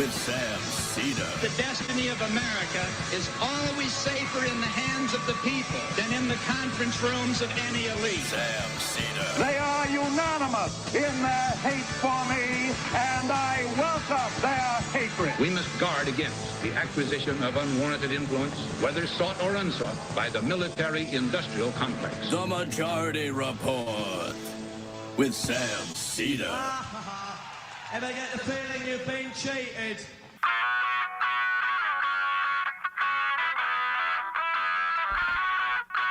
with Sam Seder. The destiny of America is always safer in the hands of the people than in the conference rooms of any elite. Sam Seder. They are unanimous in their hate for me, and I welcome their hatred. We must guard against the acquisition of unwarranted influence, whether sought or unsought, by the military-industrial complex. The Majority Report with Sam Seder. And I get the feeling you've been cheated.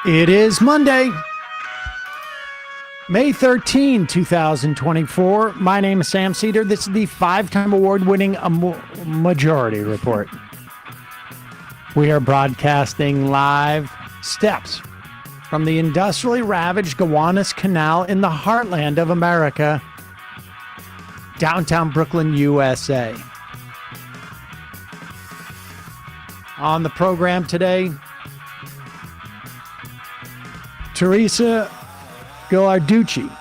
It is Monday, May 13, 2024. My name is Sam Seder. This is the five-time award-winning Majority Report. We are broadcasting live steps from the industrially ravaged Gowanus Canal in the heartland of America, downtown Brooklyn, USA. On the program today, Teresa Ghilarducci,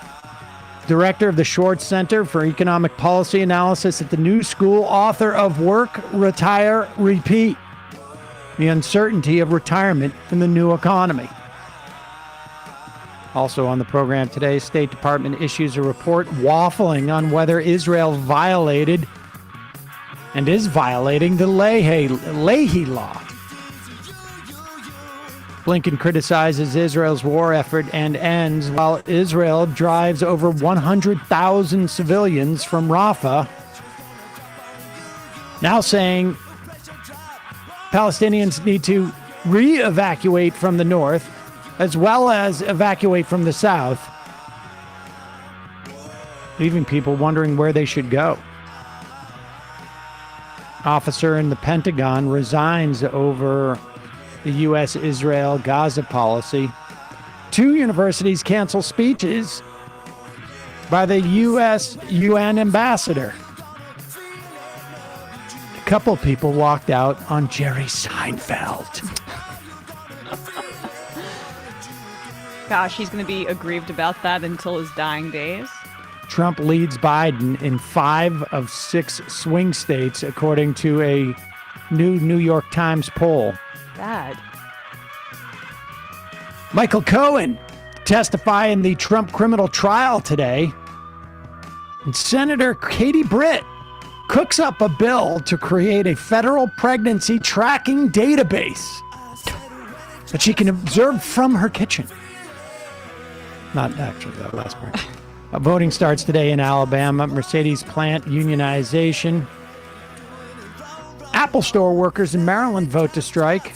director of the Schwartz Center for Economic Policy Analysis at the New School, author of Work, Retire, Repeat: The Uncertainty of Retirement in the New Economy. Also on the program today, State Department issues a report waffling on whether Israel violated and is violating the Leahy Law. Blinken criticizes Israel's war effort and ends while Israel drives over 100,000 civilians from Rafah, now saying Palestinians need to re-evacuate from the north as well as evacuate from the south, leaving people wondering where they should go. Officer in the Pentagon resigns over the U.S.-Israel-Gaza policy. Two universities cancel speeches by the U.S. UN ambassador. A couple people walked out on Jerry Seinfeld. Gosh, he's going to be aggrieved about that until his dying days. Trump leads Biden in 5 of 6 swing states, according to a new New York Times poll. Bad. Michael Cohen testify in the Trump criminal trial today. And Senator Katie Britt cooks up a bill to create a federal pregnancy tracking database that she can observe from her kitchen. Not actually that last part. Voting starts today in Alabama. Mercedes plant unionization. Apple Store workers in Maryland vote to strike.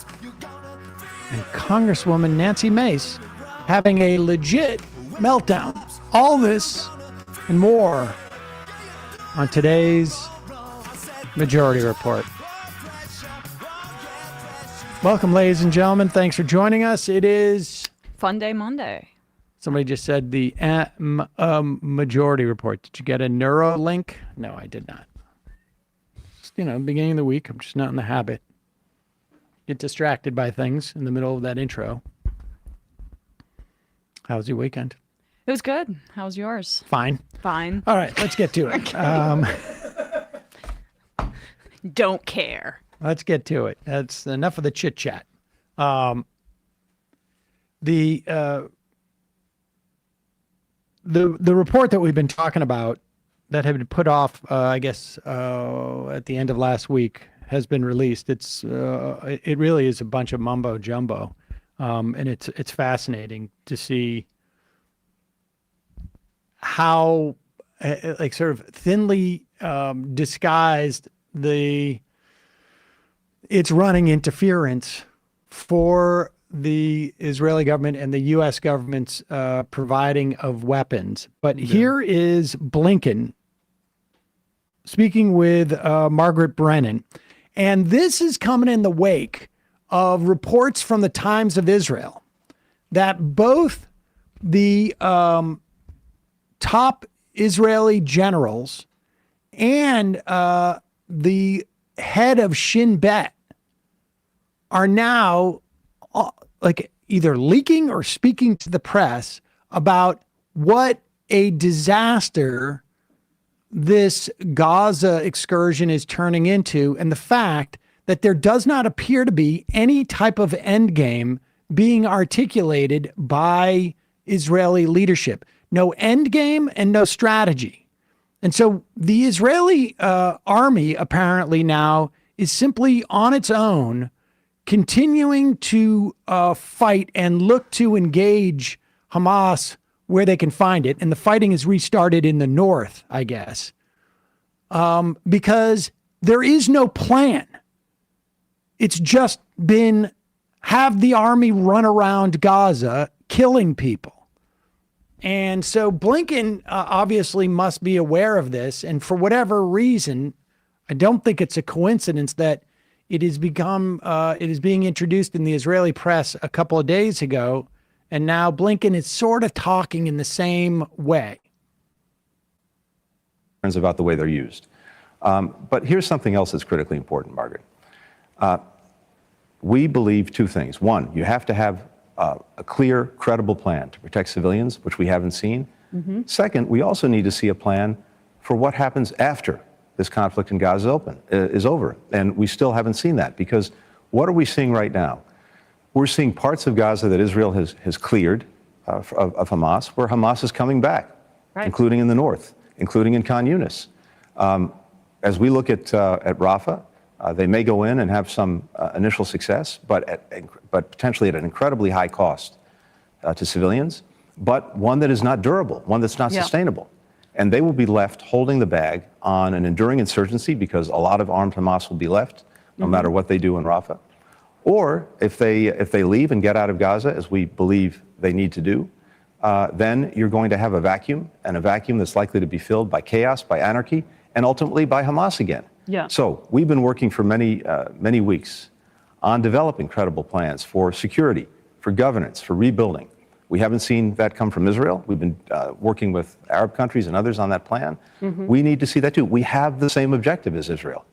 And Congresswoman Nancy Mace having a legit meltdown. All this and more on today's Majority Report. Welcome, ladies and gentlemen. Thanks for joining us. It is Funday Monday. Somebody just said the Majority Report. Did you get a neuro link? No, I did not. Just, beginning of the week, I'm just not in the habit. Get distracted by things in the middle of that intro. How was your weekend? It was good. How was yours? Fine. Fine. All right, let's get to it. Don't care. Let's get to it. That's enough of the chit chat. The report that we've been talking about that had been put off, at the end of last week, has been released. It really is a bunch of mumbo jumbo, and it's fascinating to see how, sort of thinly disguised it's running interference for the Israeli government and the U.S. government's providing of weapons. But here is Blinken speaking with Margaret Brennan. And this is coming in the wake of reports from the Times of Israel that both the top Israeli generals and the head of Shin Bet are now either leaking or speaking to the press about what a disaster this Gaza excursion is turning into, and the fact that there does not appear to be any type of end game being articulated by Israeli leadership. No end game and no strategy. And so the Israeli army apparently now is simply on its own, continuing to fight and look to engage Hamas where they can find it. And the fighting is restarted in the north, I guess, because there is no plan. It's just been have the army run around Gaza, killing people. And so Blinken obviously must be aware of this. And for whatever reason, I don't think it's a coincidence that it is being introduced in the Israeli press a couple of days ago. And now Blinken is sort of talking in the same way. About the way they're used. But here's something else that's critically important, Margaret. We believe two things. One, you have to have a clear, credible plan to protect civilians, which we haven't seen. Second, we also need to see a plan for what happens after this conflict in Gaza is over. And we still haven't seen that, because what are we seeing right now? We're seeing parts of Gaza that Israel has cleared of Hamas, where Hamas is coming back, including in the north, including in Khan Yunis. As we look at Rafah, they may go in and have some initial success, but potentially at an incredibly high cost to civilians, but one that is not durable, one that's not sustainable. And they will be left holding the bag on an enduring insurgency, because a lot of armed Hamas will be left, no matter what they do in Rafah. Or if they leave and get out of Gaza, as we believe they need to do, then you're going to have a vacuum, and a vacuum that's likely to be filled by chaos, by anarchy, and ultimately by Hamas again. So we've been working for many weeks on developing credible plans for security, for governance, for rebuilding. We haven't seen that come from Israel. We've been working with Arab countries and others on that plan. We need to see that too. We have the same objective as Israel.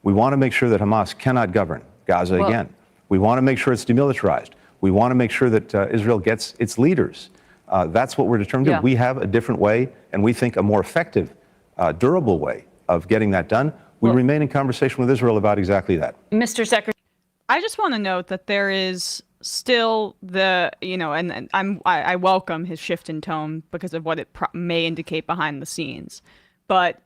We want to make sure that Hamas cannot govern Gaza again. We want to make sure it's demilitarized. We want to make sure that Israel gets its leaders. That's what we're determined to do. We have a different way, and we think a more effective, durable way of getting that done. We remain in conversation with Israel about exactly that. Mr. Secretary. I just want to note that there is still and I welcome his shift in tone because of what it may indicate behind the scenes. But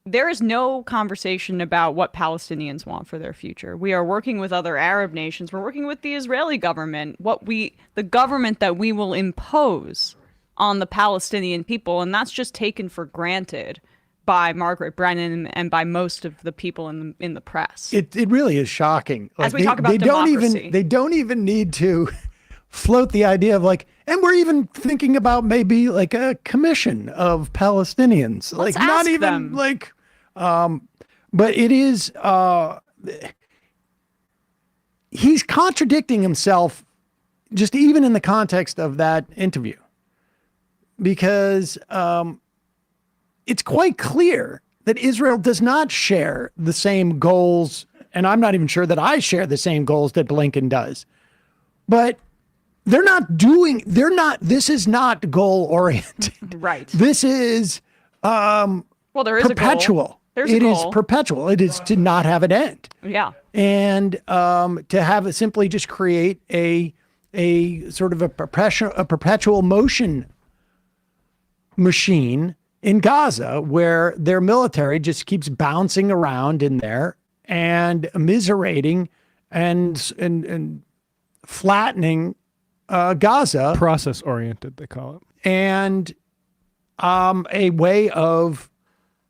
there is no conversation about what Palestinians want for their future. We are working with other Arab nations. We're working with the Israeli government, the government that we will impose on the Palestinian people. And that's just taken for granted by Margaret Brennan and by most of the people in the press. It really is shocking. As we talk about democracy. They don't even need to float the idea of and we're even thinking about maybe a commission of Palestinians. Let's not ask even them. But it is, he's contradicting himself just even in the context of that interview, because it's quite clear that Israel does not share the same goals, and I'm not even sure that I share the same goals that Blinken does. But this is not goal-oriented. Right. This is there is perpetual. A goal. There's a goal. It is perpetual. It is to not have it end. Yeah. And to have it simply just create a sort of a perpetual motion machine in Gaza, where their military just keeps bouncing around in there and immiserating and flattening Gaza. Process oriented, they call it. And a way of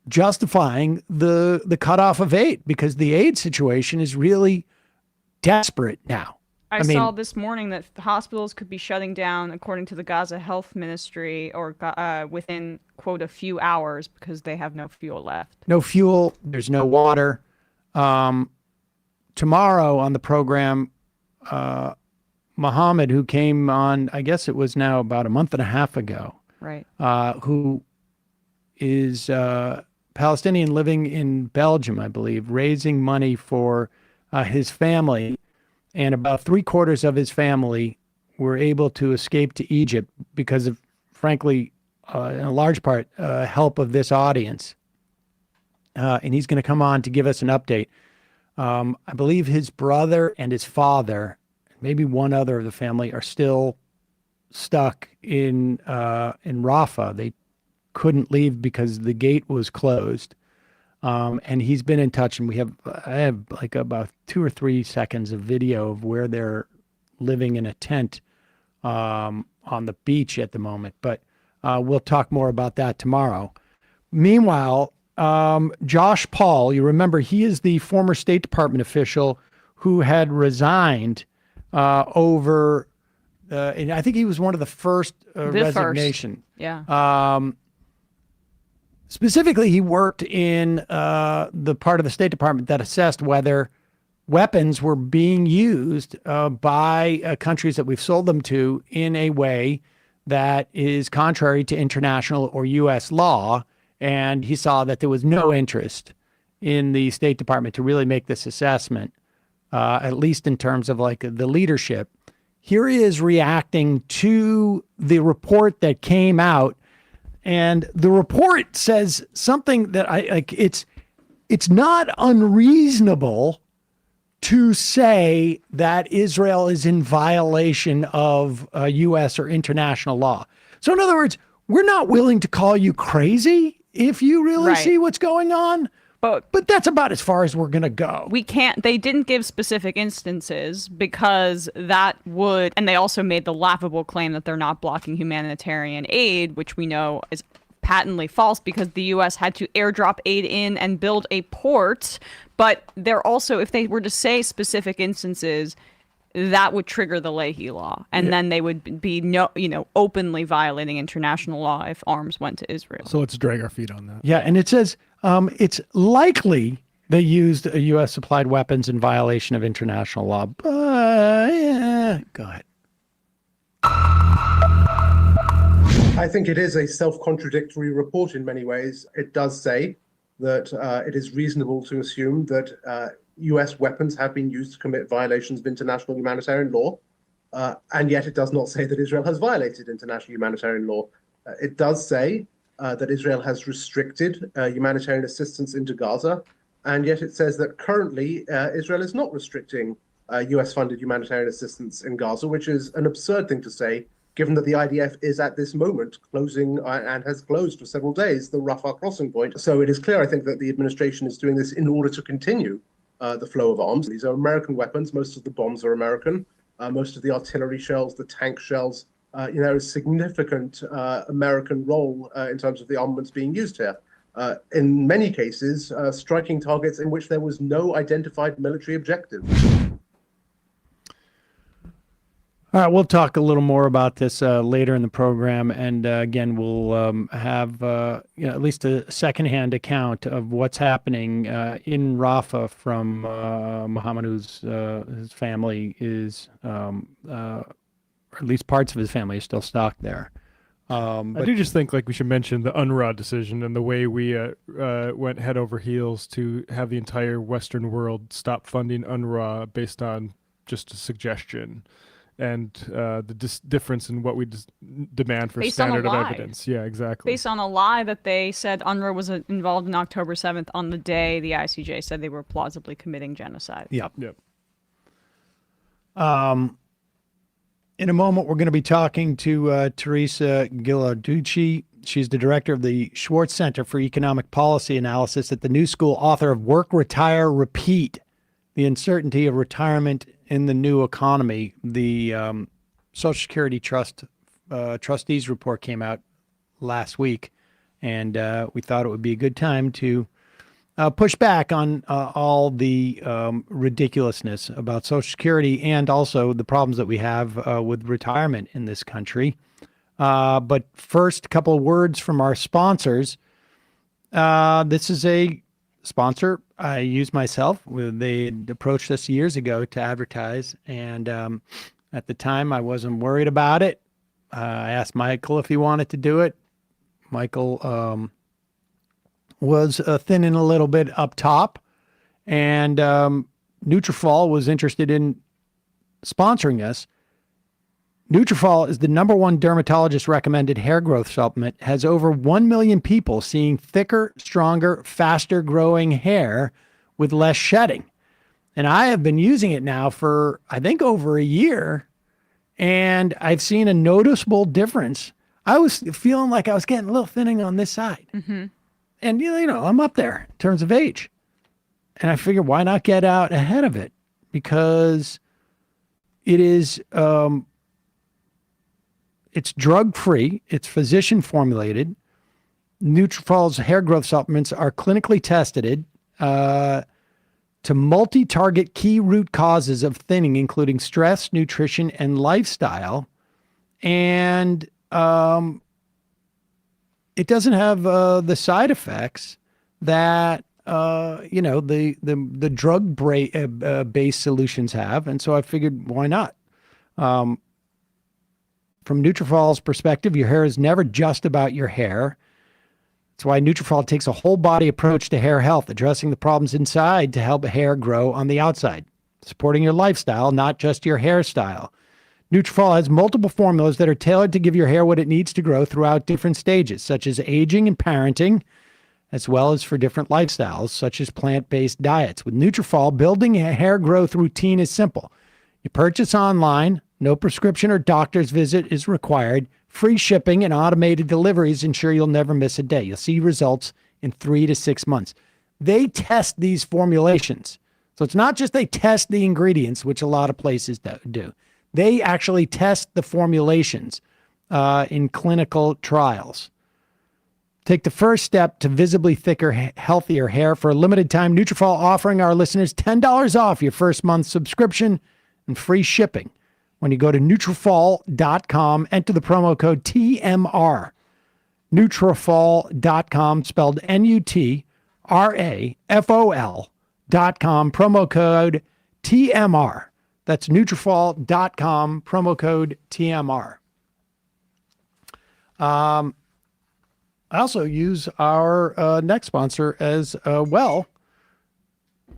justifying the cutoff of aid, because the aid situation is really desperate now. I saw this morning that the hospitals could be shutting down, according to the Gaza Health Ministry, or within, quote, a few hours, because they have no fuel left. No fuel. There's no water. Tomorrow on the program, Mohammed, who came on, I guess it was now about a month and a half ago, right? Who is Palestinian living in Belgium, I believe, raising money for his family. And about 3/4 of his family were able to escape to Egypt because of, frankly, in a large part, help of this audience. and he's going to come on to give us an update. I believe his brother and his father, maybe one other of the family, are still stuck in Rafah. They couldn't leave because the gate was closed. And he's been in touch, and I have like about 2 or 3 seconds of video of where they're living in a tent on the beach at the moment. But we'll talk more about that tomorrow. Meanwhile, Josh Paul, you remember, he is the former State Department official who had resigned over, and I think he was one of the first resignation. Yeah. Specifically, he worked in the part of the State Department that assessed whether weapons were being used by countries that we've sold them to in a way that is contrary to international or U.S. law. And he saw that there was no interest in the State Department to really make this assessment, at least in terms of like the leadership. Here he is reacting to the report that came out. And the report says something that I like. It's not unreasonable to say that Israel is in violation of U.S. or international law. So in other words, we're not willing to call you crazy if you really see what's going on. But that's about as far as we're going to go. We can't, they didn't give specific instances because that would, and they also made the laughable claim that they're not blocking humanitarian aid, which we know is patently false because the U.S. had to airdrop aid in and build a port. But they're also, if they were to say specific instances, that would trigger the Leahy law. And then they would be openly violating international law if arms went to Israel. So let's drag our feet on that. Yeah, and it says it's likely they used U.S. supplied weapons in violation of international law. But go ahead. I think it is a self-contradictory report in many ways. It does say that it is reasonable to assume that U.S. weapons have been used to commit violations of international humanitarian law, and yet it does not say that Israel has violated international humanitarian law. It does say that Israel has restricted humanitarian assistance into Gaza, and yet it says that currently Israel is not restricting U.S.-funded humanitarian assistance in Gaza, which is an absurd thing to say, given that the IDF is at this moment closing and has closed for several days the Rafah crossing point. So it is clear, I think, that the administration is doing this in order to continue the flow of arms. These are American weapons. Most of the bombs are American. Most of the artillery shells, the tank shells, there is significant American role in terms of the armaments being used here. In many cases, striking targets in which there was no identified military objective. All right, we'll talk a little more about this later in the program, and again, we'll have at least a secondhand account of what's happening in Rafah from Muhammad, whose his family is, or at least parts of his family, is still stuck there. I do just think we should mention the UNRWA decision and the way we went head over heels to have the entire Western world stop funding UNRWA based on just a suggestion. And the difference in what we demand for based standard of evidence. Yeah, exactly. Based on a lie that they said UNRWA was involved in October 7th on the day the ICJ said they were plausibly committing genocide. Yep. In a moment, we're going to be talking to Teresa Ghilarducci. She's the director of the Schwartz Center for Economic Policy Analysis at the New School, author of Work, Retire, Repeat, The Uncertainty of Retirement in the New Economy. The Social Security Trustees report came out last week, and we thought it would be a good time to push back on all the ridiculousness about Social Security and also the problems that we have with retirement in this country. But first, a couple of words from our sponsors. This is a sponsor I use myself. They approached us years ago to advertise, and at the time I wasn't worried about it. I asked Michael if he wanted to do it. Michael was thinning a little bit up top, and Nutrafol was interested in sponsoring us. Nutrafol is the #1 dermatologist recommended hair growth supplement, has over 1 million people seeing thicker, stronger, faster growing hair with less shedding. And I have been using it now for, I think, over a year, and I've seen a noticeable difference. I was feeling like I was getting a little thinning on this side. Mm-hmm. And, you know, I'm up there in terms of age. And I figured, why not get out ahead of it? Because it is, it's drug-free. It's physician-formulated. Nutrafol's hair growth supplements are clinically tested to multi-target key root causes of thinning, including stress, nutrition, and lifestyle. And it doesn't have the side effects that the drug-based solutions have. And so I figured, why not? From Nutrafol's perspective, your hair is never just about your hair. That's why Nutrafol takes a whole body approach to hair health, addressing the problems inside to help hair grow on the outside, supporting your lifestyle, not just your hairstyle. Nutrafol has multiple formulas that are tailored to give your hair what it needs to grow throughout different stages, such as aging and parenting, as well as for different lifestyles, such as plant-based diets. With Nutrafol, building a hair growth routine is simple. You purchase online, no prescription or doctor's visit is required. Free shipping and automated deliveries ensure you'll never miss a day. You'll see results in 3 to 6 months. They test these formulations. So it's not just they test the ingredients, which a lot of places do. They actually test the formulations in clinical trials. Take the first step to visibly thicker, healthier hair. For a limited time, Nutrafol offering our listeners $10 off your first month subscription and free shipping. When you go to Nutrafol.com, enter the promo code TMR. Nutrafol.com, spelled Nutrafol.com, promo code TMR. That's Nutrafol.com, promo code TMR. I also use our next sponsor as well.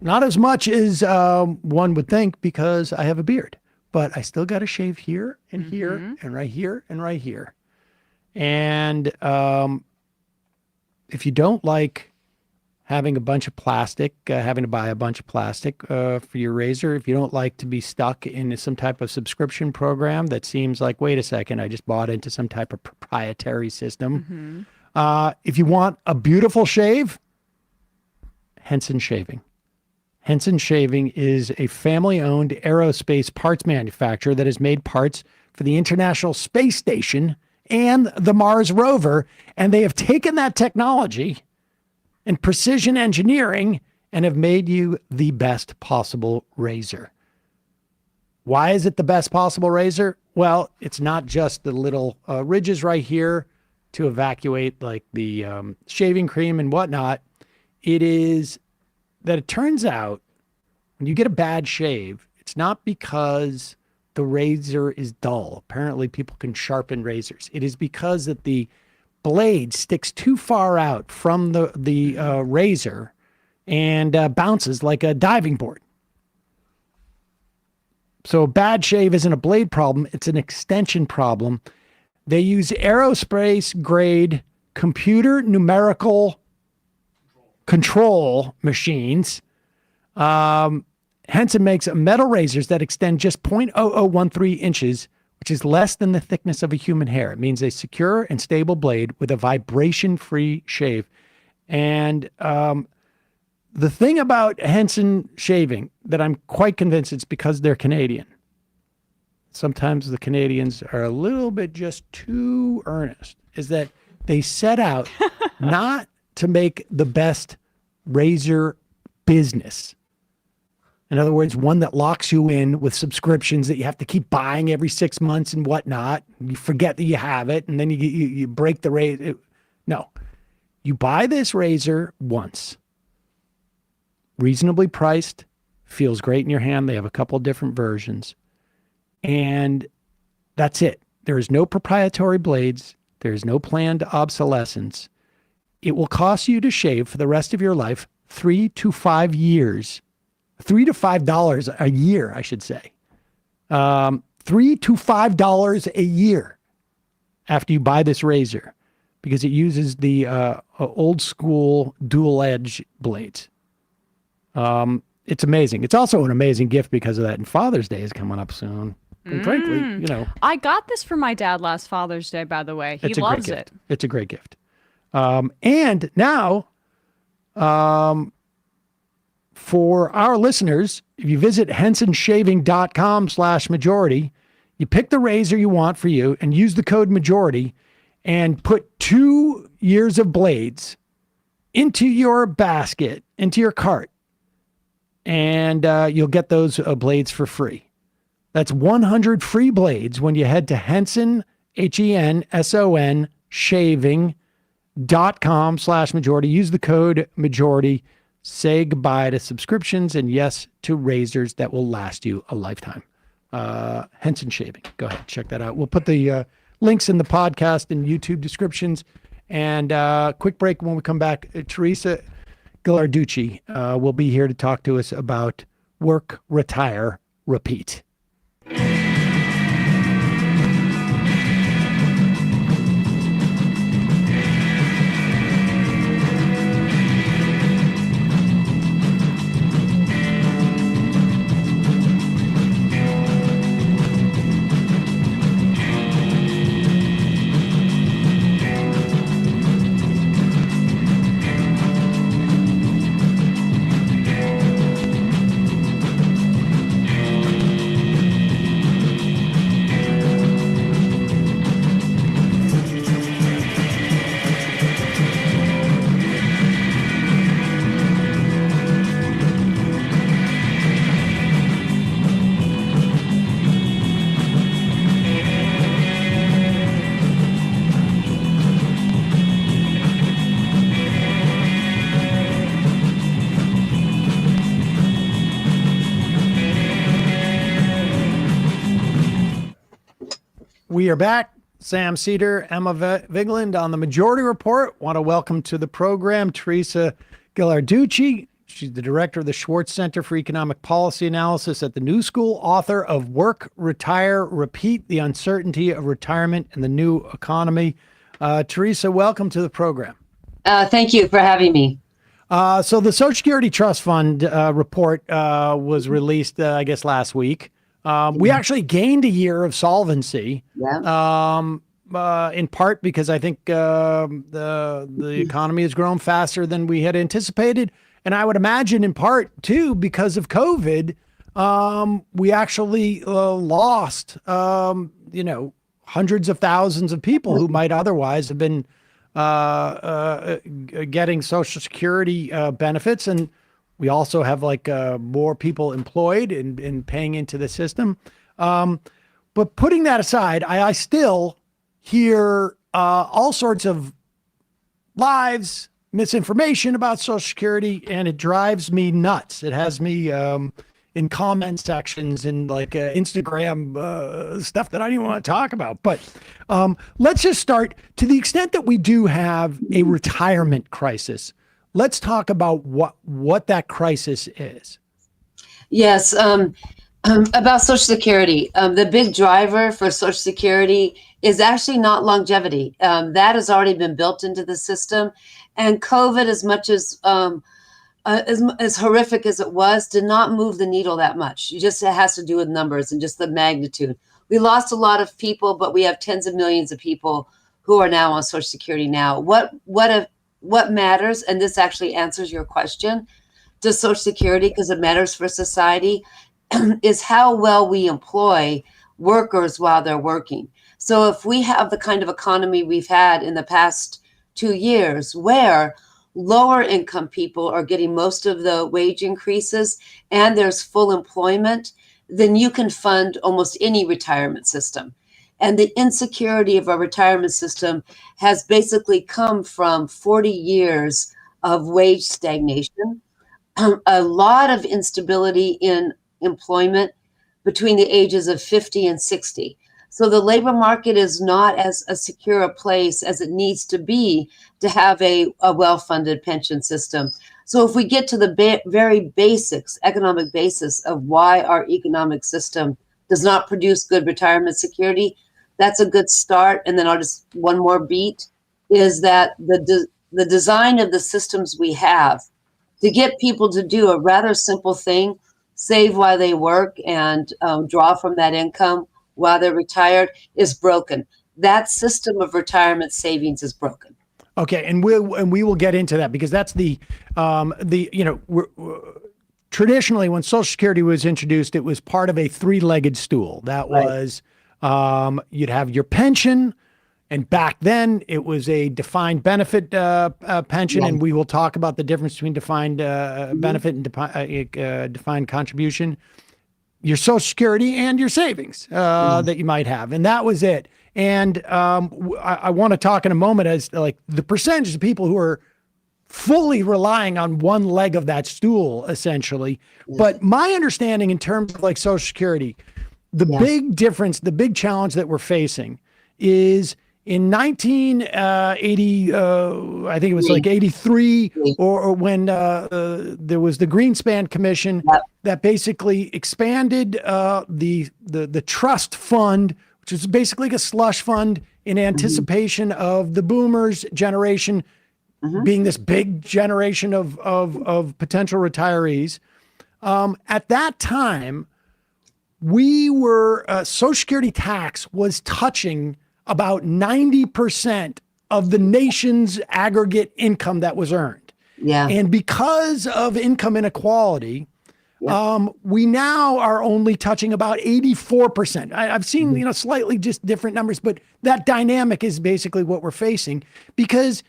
Not as much as one would think, because I have a beard. But I still got to shave here and here and right here and right here. And if you don't like having a bunch of plastic, having to buy a bunch of plastic for your razor, if you don't like to be stuck in some type of subscription program that seems like, wait a second, I just bought into some type of proprietary system. If you want a beautiful shave, Henson Shaving. Henson Shaving is a family-owned aerospace parts manufacturer that has made parts for the International Space Station and the Mars rover, and they have taken that technology and precision engineering and have made you the best possible razor. Why is it the best possible razor? Well, it's not just the little ridges right here to evacuate like the shaving cream and whatnot. It is that it turns out when you get a bad shave, it's not because the razor is dull. Apparently people can sharpen razors. It is because that the blade sticks too far out from the razor and bounces like a diving board. So a bad shave isn't a blade problem, it's an extension problem. They use aerospace grade computer numerical control machines. Henson makes metal razors that extend just 0.0013 inches, which is less than the thickness of a human hair. It means a secure and stable blade with a vibration-free shave. And the thing about Henson Shaving that I'm quite convinced it's because they're Canadian. Sometimes the Canadians are a little bit just too earnest, is that they set out not to make the best razor business. In other words, one that locks you in with subscriptions that you have to keep buying every 6 months and whatnot. You forget that you have it, and then you break the razor. No. You buy this razor once. Reasonably priced, feels great in your hand. They have a couple different versions. And that's it. There is no proprietary blades. There is no planned obsolescence. It will cost you to shave for the rest of your life 3 to 5 years. $3 to $5 a year, I should say. $3 to $5 a year after you buy this razor, because it uses the old school dual edge blades. It's amazing. It's also an amazing gift because of that. And Father's Day is coming up soon. And frankly, I got this for my dad last Father's Day, by the way. He loves it. It's a great gift. And now, for our listeners, if you visit hensonshaving.com/majority, you pick the razor you want for you and use the code majority and put 2 years of blades into your basket, into your cart, and you'll get those blades for free. That's 100 free blades when you head to Henson, HENSON, shaving.com/majority. Use the code majority. Say goodbye to subscriptions and yes to razors that will last you a lifetime. Henson Shaving. Go ahead, check that out. We'll put the links in the podcast and YouTube descriptions. And quick break when we come back. Teresa Ghilarducci will be here to talk to us about work, retire, repeat. We are back. Sam Seder, Emma Vigeland on the Majority Report. Want to welcome to the program Teresa Ghilarducci. She's the director of the Schwartz Center for Economic Policy Analysis at the New School, author of Work, Retire, Repeat, The Uncertainty of Retirement and the New Economy. Teresa, welcome to the program. Thank you for having me. So the Social Security Trust Fund report was released, I guess, last week. We actually gained a year of solvency, in part because I think the economy has grown faster than we had anticipated. And I would imagine in part, too, because of COVID, we actually lost, hundreds of thousands of people who might otherwise have been getting Social Security benefits. And we also have more people employed and paying into the system. But putting that aside, I still hear all sorts of lies, misinformation about Social Security, and it drives me nuts. It has me in comment sections and Instagram stuff that I don't even want to talk about. But let's just start. To the extent that we do have a retirement crisis, let's talk about what that crisis is. Yes, about Social Security. The big driver for Social Security is actually not longevity. That has already been built into the system. And COVID, as much as horrific as it was, did not move the needle that much. It has to do with numbers and just the magnitude. We lost a lot of people, but we have tens of millions of people who are now on Social Security now. What matters, and this actually answers your question, to Social Security, because it matters for society, is how well we employ workers while they're working. So if we have the kind of economy we've had in the past 2 years, where lower income people are getting most of the wage increases and there's full employment, then you can fund almost any retirement system. And the insecurity of our retirement system has basically come from 40 years of wage stagnation, a lot of instability in employment between the ages of 50 and 60. So the labor market is not as secure a place as it needs to be to have a well-funded pension system. So if we get to the very basics, economic basis of why our economic system does not produce good retirement security. That's a good start. And then I'll just, one more beat, is that the design of the systems we have to get people to do a rather simple thing, save while they work and draw from that income while they're retired, is broken. That system of retirement savings is broken. Okay, and we will get into that, because that's the traditionally, when Social Security was introduced, it was part of a three-legged stool. That was you'd have your pension, and back then it was a defined benefit pension, and we will talk about the difference between defined benefit and defined contribution. Your Social Security and your savings that you might have, and that was it. And I want to talk in a moment as like the percentage of people who are fully relying on one leg of that stool, essentially. But my understanding in terms of like Social Security, the big difference, the big challenge that we're facing is in 1980, I think it was like 83, or when there was the Greenspan Commission that basically expanded the trust fund, which is basically a slush fund in anticipation of the boomers generation being this big generation of potential retirees. At that time, we were, Social Security tax was touching about 90% of the nation's aggregate income that was earned. Yeah. And because of income inequality, we now are only touching about 84%. I've seen, slightly just different numbers, but that dynamic is basically what we're facing, because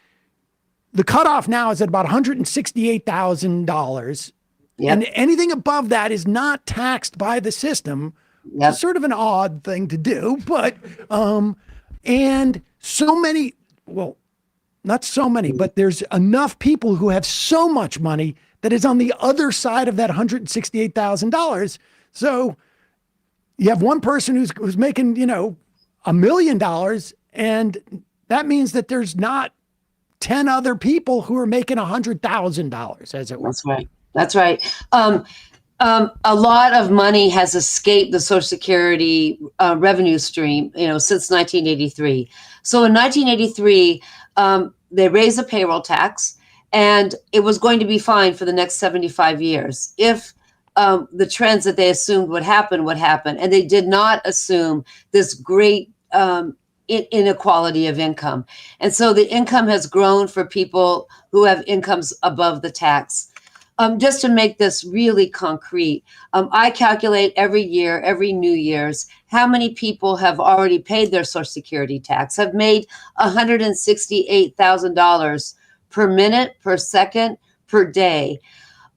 the cutoff now is at about $168,000. And anything above that is not taxed by the system. It's sort of an odd thing to do, but, and so many, well, not so many, but there's enough people who have so much money that is on the other side of that $168,000. So you have one person who's making, $1 million, and that means that there's not 10 other people who are making $100,000, as it were. That's right. That's right. A lot of money has escaped the Social Security revenue stream, since 1983. So in 1983, they raised the payroll tax, and it was going to be fine for the next 75 years if the trends that they assumed would happen. And they did not assume this great inequality of income. And so the income has grown for people who have incomes above the tax. Just to make this really concrete, I calculate every year, every New Year's, how many people have already paid their Social Security tax, have made $168,000 per minute, per second, per day.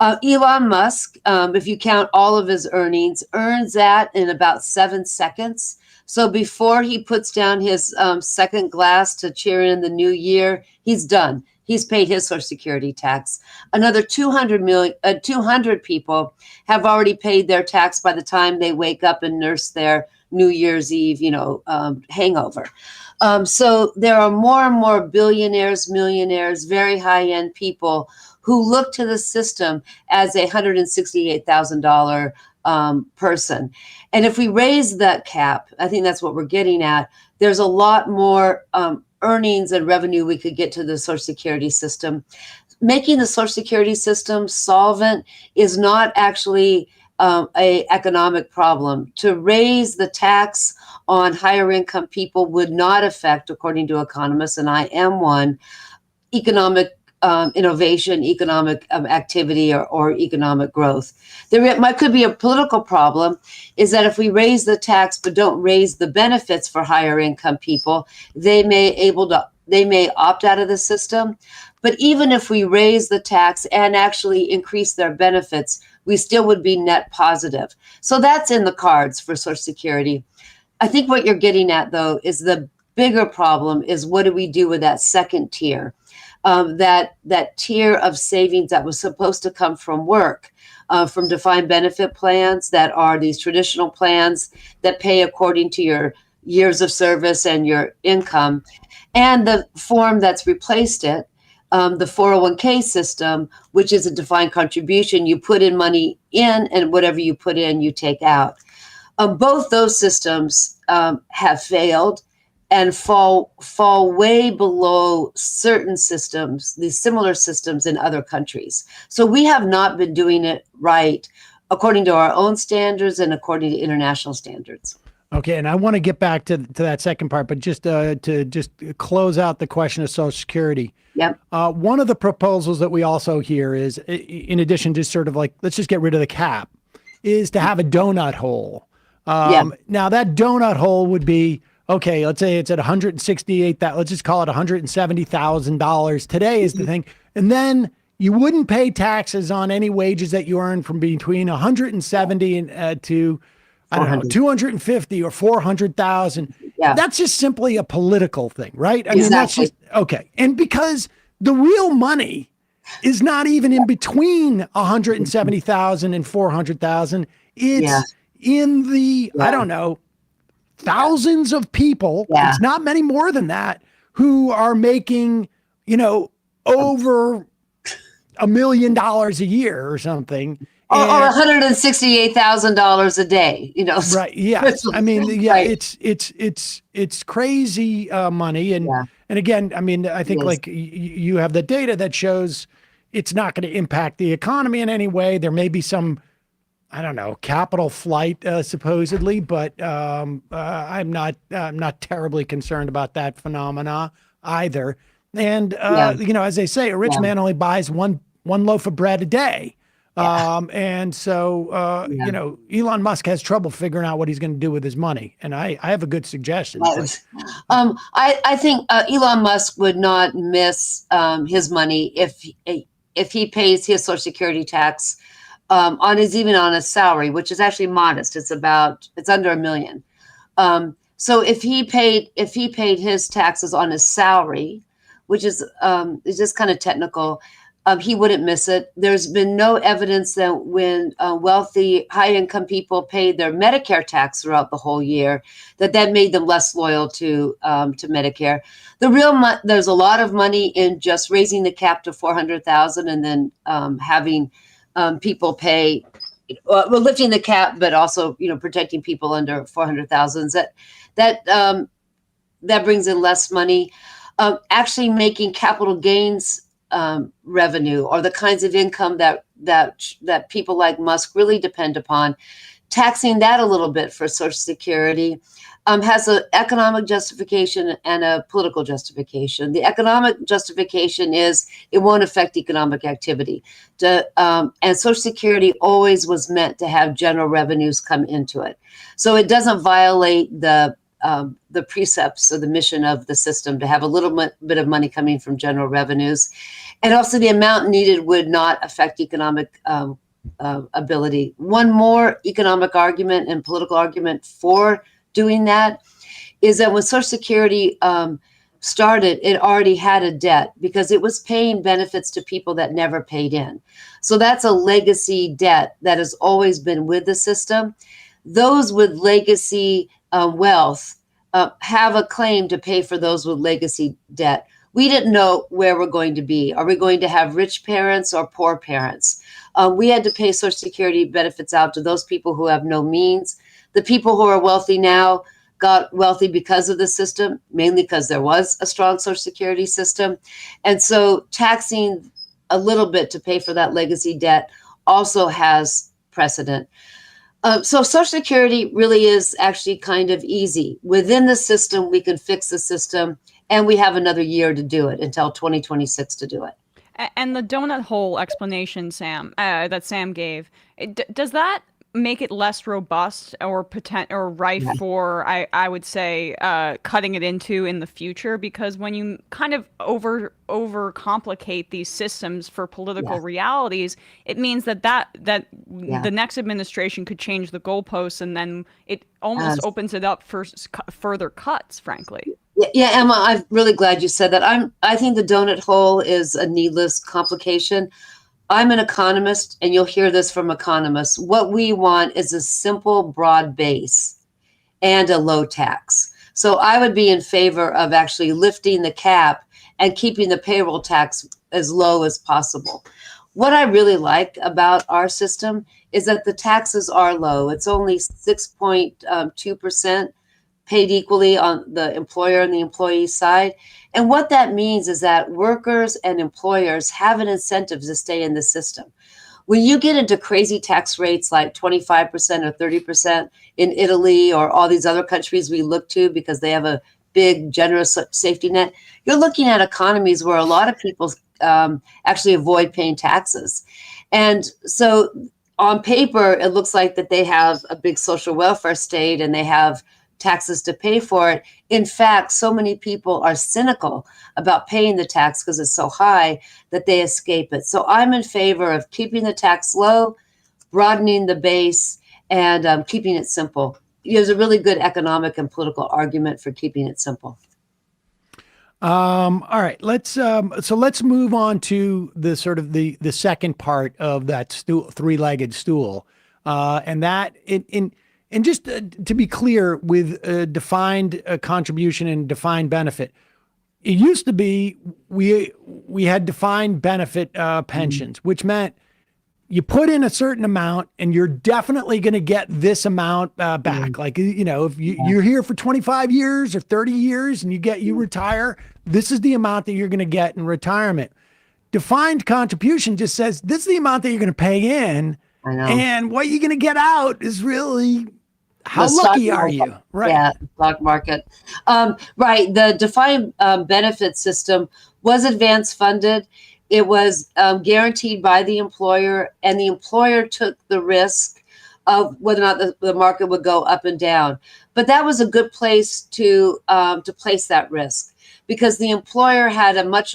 Elon Musk, if you count all of his earnings, earns that in about 7 seconds. So before he puts down his second glass to cheer in the new year, he's done. He's paid his Social Security tax. Another 200 people have already paid their tax by the time they wake up and nurse their New Year's Eve, hangover. So there are more and more billionaires, millionaires, very high-end people who look to the system as a $168,000 person. And if we raise that cap, I think that's what we're getting at, there's a lot more earnings and revenue we could get to the Social Security system. Making the Social Security system solvent is not actually a economic problem. To raise the tax on higher income people would not affect, according to economists, and I am one, economic innovation, economic activity, or economic growth. There could be a political problem, is that if we raise the tax but don't raise the benefits for higher income people, they may opt out of the system. But even if we raise the tax and actually increase their benefits, we still would be net positive. So that's in the cards for Social Security. I think what you're getting at, though, is the bigger problem is, what do we do with that second tier? That tier of savings that was supposed to come from work, from defined benefit plans that are these traditional plans that pay according to your years of service and your income, and the form that's replaced it, the 401k system, which is a defined contribution. You put in money in, and whatever you put in, you take out. Both those systems have failed and fall way below certain systems, these similar systems in other countries. So we have not been doing it right according to our own standards and according to international standards. Okay, and I want to get back to that second part, but just to just close out the question of Social Security. Yep. One of the proposals that we also hear is, in addition to sort of like, let's just get rid of the cap, is to have a donut hole. Now that donut hole would be, okay, let's say it's at $168,000, let's just call it $170,000 today is the thing. And then you wouldn't pay taxes on any wages that you earn from between 170 to, I don't know, 250 or 400,000. Yeah. That's just simply a political thing, right? I mean, Exactly. that's just, okay. And because the real money is not even in between 170,000 and 400,000. It's in the, I don't know, thousands of people. It's not many more than that who are making, you know, over $1 million a year or something. Or $168,000 a day, you know. Right. Yeah. I mean, it's crazy money. And again, I mean, I think like you have the data that shows it's not going to impact the economy in any way. There may be some, I don't know, capital flight supposedly, but I'm not terribly concerned about that phenomena either. And you know, as they say, a rich man only buys one loaf of bread a day. And so, you know, Elon Musk has trouble figuring out what he's going to do with his money. And I have a good suggestion. I think Elon Musk would not miss his money if he pays his Social Security tax on his salary, which is actually modest. It's under $1 million. So if he paid his taxes on his salary, which is just kind of technical, he wouldn't miss it. There's been no evidence that when wealthy, high-income people paid their Medicare tax throughout the whole year, that made them less loyal to Medicare. There's a lot of money in just raising the cap to $400,000 and then having people pay, lifting the cap, but also protecting people under $400,000. That brings in less money. Actually, making capital gains revenue, or the kinds of income that people like Musk really depend upon, taxing that a little bit for Social Security has an economic justification and a political justification. The economic justification is it won't affect economic activity. And Social Security always was meant to have general revenues come into it. So it doesn't violate the precepts or the mission of the system to have a little bit of money coming from general revenues. And also the amount needed would not affect economic ability. One more economic argument and political argument for doing that is that when Social Security started, it already had a debt because it was paying benefits to people that never paid in. So that's a legacy debt that has always been with the system. Those with legacy wealth have a claim to pay for those with legacy debt. We didn't know where we're going to be. Are we going to have rich parents or poor parents? We had to pay Social Security benefits out to those people who have no means. The people who are wealthy now got wealthy because of the system, mainly because there was a strong Social Security system. And so taxing a little bit to pay for that legacy debt also has precedent. So Social Security really is actually kind of easy. Within the system, we can fix the system, and we have another year to do it, until 2026 to do it. And the donut hole explanation, Sam, that Sam gave, does that make it less robust or rife for, I would say, cutting it into in the future? Because when you kind of overcomplicate these systems for political realities, it means that the next administration could change the goalposts, and then it almost opens it up for further cuts, frankly. Yeah, Emma, I'm really glad you said that. I think the donut hole is a needless complication. I'm an economist, and you'll hear this from economists. What we want is a simple, broad base and a low tax. So I would be in favor of actually lifting the cap and keeping the payroll tax as low as possible. What I really like about our system is that the taxes are low. It's only 6.2% paid equally on the employer and the employee side. And what that means is that workers and employers have an incentive to stay in the system. When you get into crazy tax rates like 25% or 30% in Italy or all these other countries we look to because they have a big, generous safety net, you're looking at economies where a lot of people actually avoid paying taxes. And so on paper, it looks like that they have a big social welfare state and they have taxes to pay for it. In fact, so many people are cynical about paying the tax because it's so high that they escape it. So I'm in favor of keeping the tax low, broadening the base, and keeping it simple. There's a really good economic and political argument for keeping it simple. All right, let's move on to the sort of the second part of that three-legged stool, and that and just to be clear, with defined contribution and defined benefit, it used to be we had defined benefit pensions, which meant you put in a certain amount and you're definitely going to get this amount back. Like, you know, if you're here for 25 years or 30 years and you retire, this is the amount that you're going to get in retirement. Defined contribution just says this is the amount that you're going to pay in, and what you're going to get out is really how lucky are you? Right. Yeah, stock market. Right. The defined benefit system was advance funded. It was guaranteed by the employer, and the employer took the risk of whether or not the market would go up and down. But that was a good place to place that risk, because the employer had a much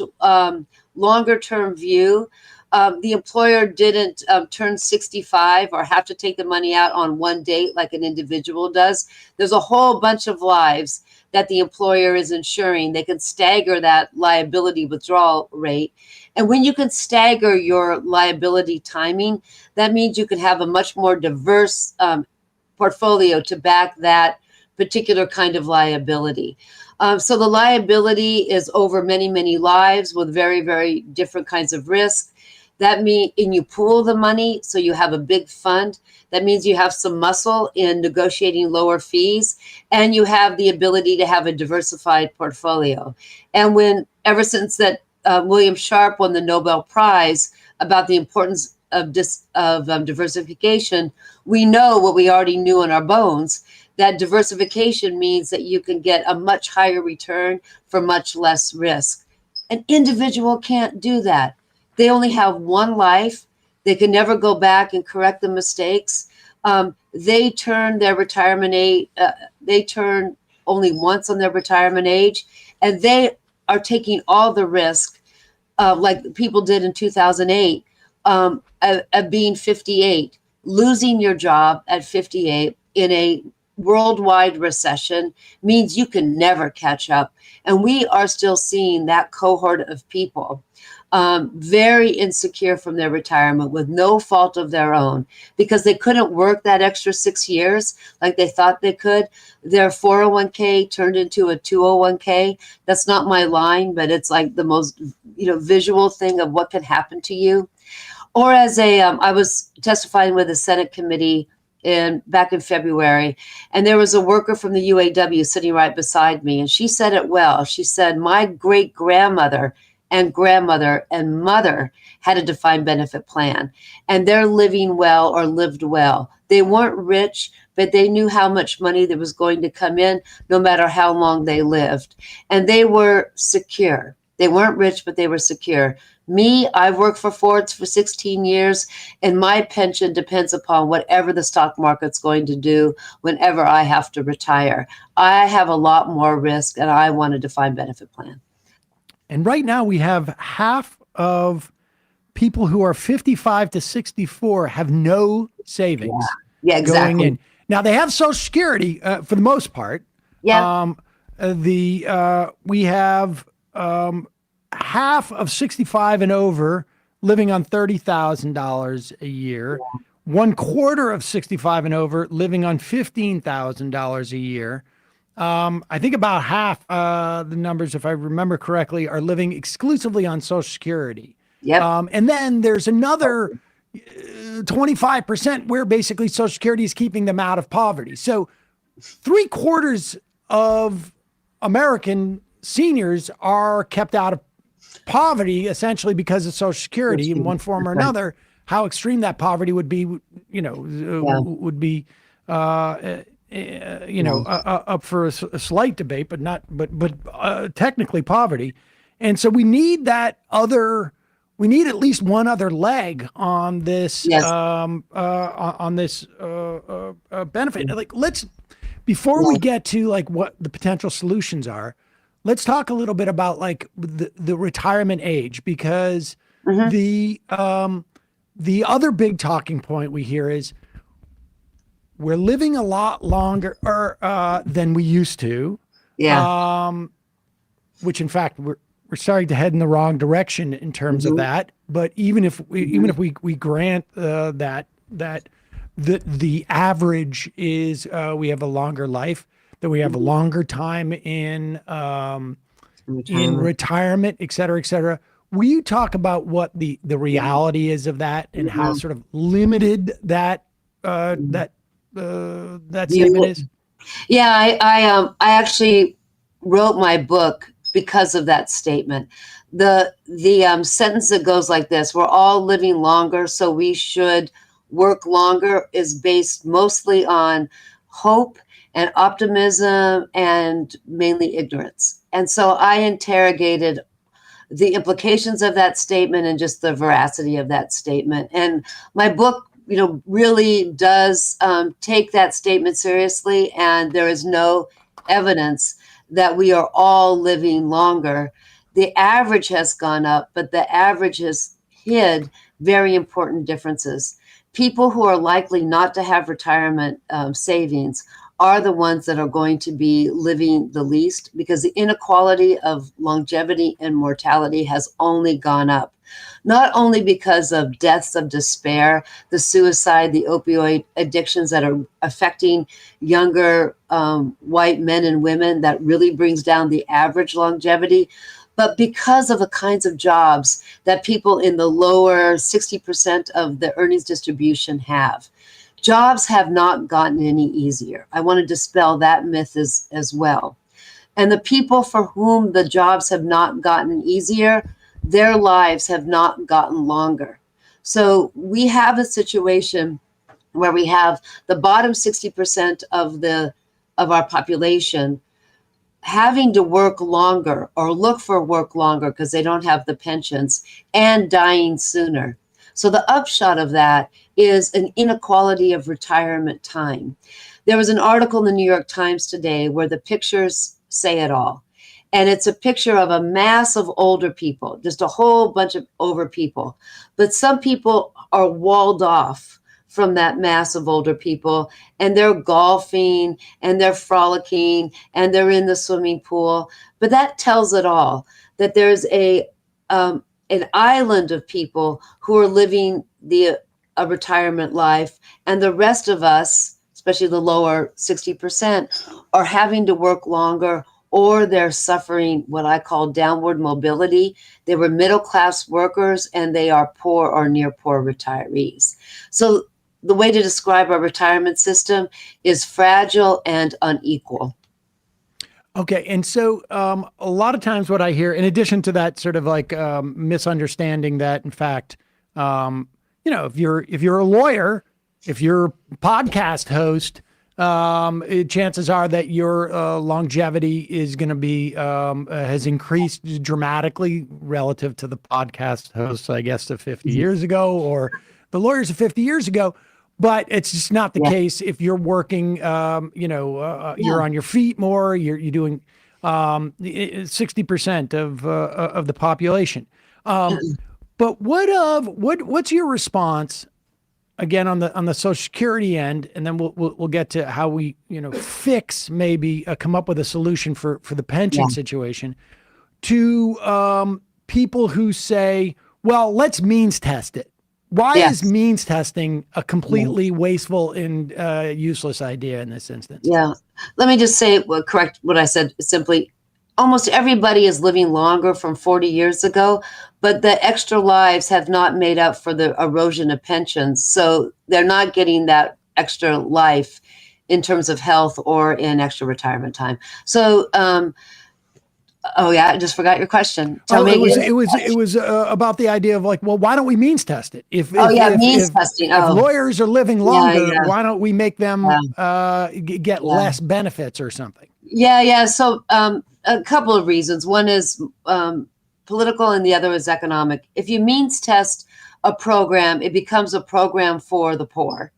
longer term view. The employer didn't turn 65 or have to take the money out on one date like an individual does. There's a whole bunch of lives that the employer is insuring. They can stagger that liability withdrawal rate. And when you can stagger your liability timing, that means you can have a much more diverse portfolio to back that particular kind of liability. So the liability is over many, many lives with very, very different kinds of risk. That means, and you pool the money, so you have a big fund. That means you have some muscle in negotiating lower fees, and you have the ability to have a diversified portfolio. And ever since that William Sharp won the Nobel Prize about the importance of diversification, we know what we already knew in our bones, that diversification means that you can get a much higher return for much less risk. An individual can't do that. They only have one life. They can never go back and correct the mistakes. They turn their retirement age, they turn only once on their retirement age, and they are taking all the risk, like people did in 2008, of being 58, losing your job at 58 in a worldwide recession means you can never catch up. And we are still seeing that cohort of people very insecure from their retirement with no fault of their own, because they couldn't work that extra 6 years like they thought they could. Their 401k turned into a 201k. That's not my line, but it's like the most visual thing of what can happen to you. Or as I was testifying with a Senate committee back in February, and there was a worker from the UAW sitting right beside me, and she said it well. She said, my great-grandmother and grandmother and mother had a defined benefit plan, and they're living well or lived well. They weren't rich, but they knew how much money there was going to come in no matter how long they lived. And they were secure. They weren't rich, but they were secure. Me, I've worked for Ford's for 16 years, and my pension depends upon whatever the stock market's going to do whenever I have to retire. I have a lot more risk, and I want a defined benefit plan. And right now we have half of people who are 55 to 64 have no savings. Yeah, exactly. Going in. Now they have Social Security for the most part. Yeah. We have half of 65 and over living on $30,000 a year. Yeah. 1/4 of 65 and over living on $15,000 a year. I think about half the numbers, if I remember correctly, are living exclusively on Social Security. Yep. And then there's another 25% where basically Social Security is keeping them out of poverty. So 3/4 of American seniors are kept out of poverty essentially because of Social Security in one form or another. How extreme that poverty would be, would be, up for a slight debate, but technically poverty. And so we need that other. We need at least one other leg on this, benefit. Like, before we get to like what the potential solutions are, let's talk a little bit about like the retirement age, because the other big talking point we hear is we're living a lot longer than we used to. Yeah. Which in fact we're starting to head in the wrong direction in terms of that. But even if we grant that the average is we have a longer life, that we have a longer time in retirement, et cetera, et cetera. Will you talk about what the reality is of that and how sort of limited that statement is? Yeah, I actually wrote my book because of that statement. The sentence that goes like this: we're all living longer, so we should work longer, is based mostly on hope and optimism and mainly ignorance. And so I interrogated the implications of that statement and just the veracity of that statement. And my book, really does take that statement seriously. And there is no evidence that we are all living longer. The average has gone up, but the average has hid very important differences. People who are likely not to have retirement savings are the ones that are going to be living the least, because the inequality of longevity and mortality has only gone up. Not only because of deaths of despair, the suicide, the opioid addictions that are affecting younger white men and women, that really brings down the average longevity, but because of the kinds of jobs that people in the lower 60% of the earnings distribution have. Jobs have not gotten any easier. I want to dispel that myth as well. And the people for whom the jobs have not gotten easier, their lives have not gotten longer. So we have a situation where we have the bottom 60% of our population having to work longer or look for work longer because they don't have the pensions, and dying sooner. So the upshot of that is an inequality of retirement time. There was an article in the New York Times today where the pictures say it all. And it's a picture of a mass of older people, just a whole bunch of over people. But some people are walled off from that mass of older people, and they're golfing and they're frolicking and they're in the swimming pool. But that tells it all, that there's an island of people who are living a retirement life, and the rest of us, especially the lower 60%, are having to work longer, or they're suffering what I call downward mobility. They were middle-class workers, and they are poor or near poor retirees. So the way to describe our retirement system is fragile and unequal. Okay. And so a lot of times what I hear, in addition to that sort of like misunderstanding that, in fact, if you're a lawyer, if you're a podcast host, chances are that your longevity is going to be has increased dramatically relative to the podcast hosts, I guess, of 50 years ago, or the lawyers of 50 years ago. But it's just not the case if you're working, you're on your feet more, you're doing 60% of the population. But what's your response, again, on the Social Security end, and then we'll get to how we fix, maybe come up with a solution for the pension situation, to people who say, well, let's means test it. Why is means testing a completely wasteful and useless idea in this instance? Yeah. Let me just say, correct what I said simply. almost everybody is living longer from 40 years ago, but the extra lives have not made up for the erosion of pensions. So they're not getting that extra life in terms of health or in extra retirement time. So, oh yeah, I just forgot your question. It was about the idea of like, well, why don't we means test it? If means testing. If lawyers are living longer, Yeah. why don't we make them get less benefits or something? Yeah. So a couple of reasons. One is political and the other is economic. If you means test a program, it becomes a program for the poor.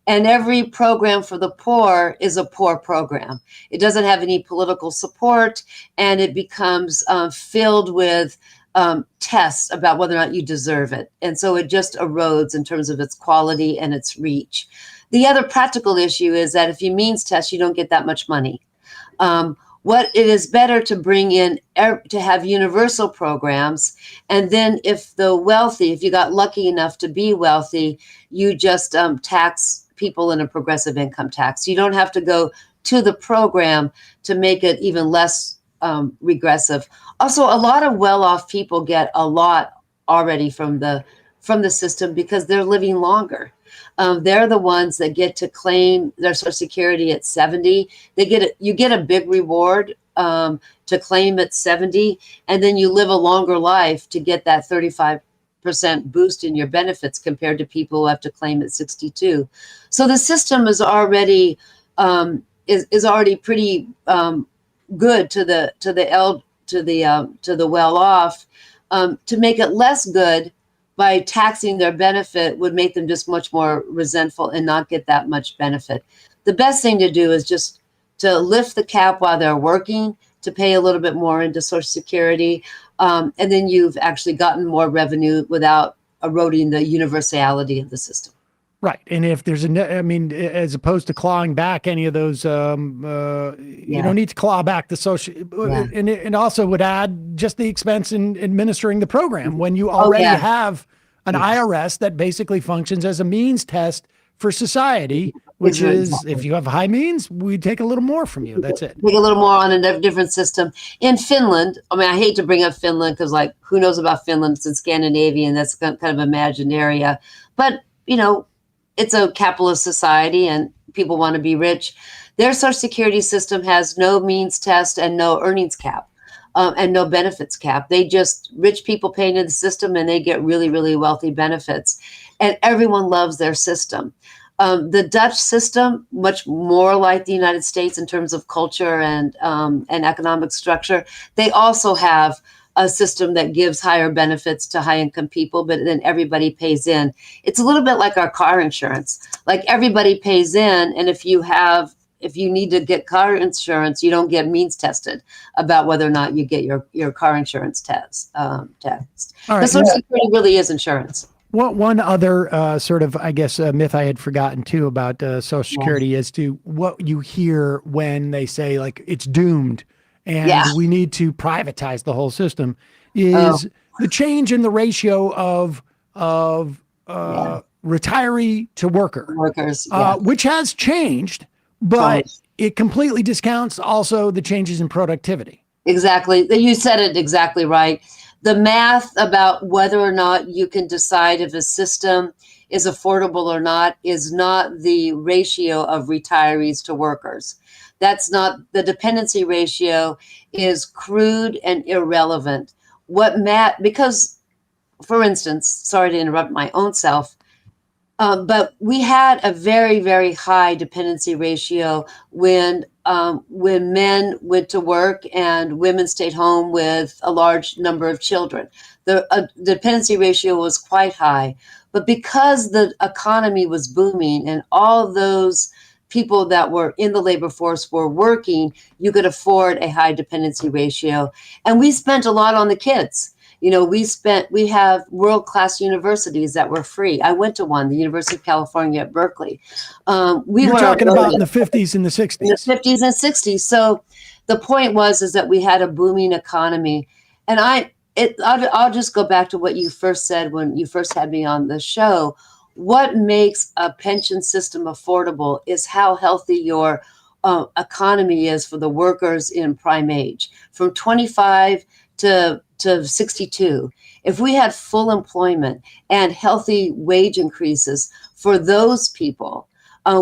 And every program for the poor is a poor program. It doesn't have any political support, and it becomes filled with tests about whether or not you deserve it. And so it just erodes in terms of its quality and its reach. The other practical issue is that if you means test, you don't get that much money. What it is better to bring in to have universal programs, and then if you got lucky enough to be wealthy, you just tax people in a progressive income tax. You don't have to go to the program to make it even less regressive. Also, a lot of well-off people get a lot already from the system because they're living longer. They're the ones that get to claim their Social Security at 70. You get a big reward to claim at 70, and then you live a longer life to get that 35% boost in your benefits compared to people who have to claim at 62. So the system is already pretty good to the well-off. To make it less good by taxing their benefit would make them just much more resentful and not get that much benefit. The best thing to do is just to lift the cap while they're working, to pay a little bit more into Social Security, and then you've actually gotten more revenue without eroding the universality of the system. Right. And if there's as opposed to clawing back any of those, you don't need to claw back the social, and it also would add just the expense in administering the program when you already have an IRS that basically functions as a means test for society, which is if you have high means, we take a little more from you. That's it. Take a little more on a different system. In Finland, I hate to bring up Finland because who knows about Finland? It's in Scandinavia and that's kind of imagined area. But, it's a capitalist society and people want to be rich. Their Social Security system has no means test and no earnings cap and no benefits cap. Rich people pay into the system and they get really, really wealthy benefits. And everyone loves their system. The Dutch system, much more like the United States in terms of culture and economic structure, they also have a system that gives higher benefits to high-income people, but then everybody pays in. It's a little bit like our car insurance. Like everybody pays in, and if you need to get car insurance, you don't get means tested about whether or not you get your car insurance test. All right. The Social Security really is insurance. One other sort of, myth I had forgotten too about Social Security as to what you hear when they say it's doomed and we need to privatize the whole system is the change in the ratio of retiree to workers, which has changed, but it completely discounts also the changes in productivity. Exactly. You said it exactly right. The math about whether or not you can decide if a system is affordable or not is not the ratio of retirees to workers. That's not the dependency ratio is crude and irrelevant. Because, for instance, sorry to interrupt my own self, but we had a very, very high dependency ratio when men went to work and women stayed home with a large number of children. The dependency ratio was quite high, but because the economy was booming and all of those people that were in the labor force were working, you could afford a high dependency ratio. And we spent a lot on the kids. We have world-class universities that were free. I went to one, the University of California at Berkeley. You're talking about in the 50s and the 60s. In the 50s and 60s. So the point is that we had a booming economy. And I'll just go back to what you first said when you first had me on the show. What makes a pension system affordable is how healthy your economy is for the workers in prime age, from 25 to 62. If we had full employment and healthy wage increases for those people,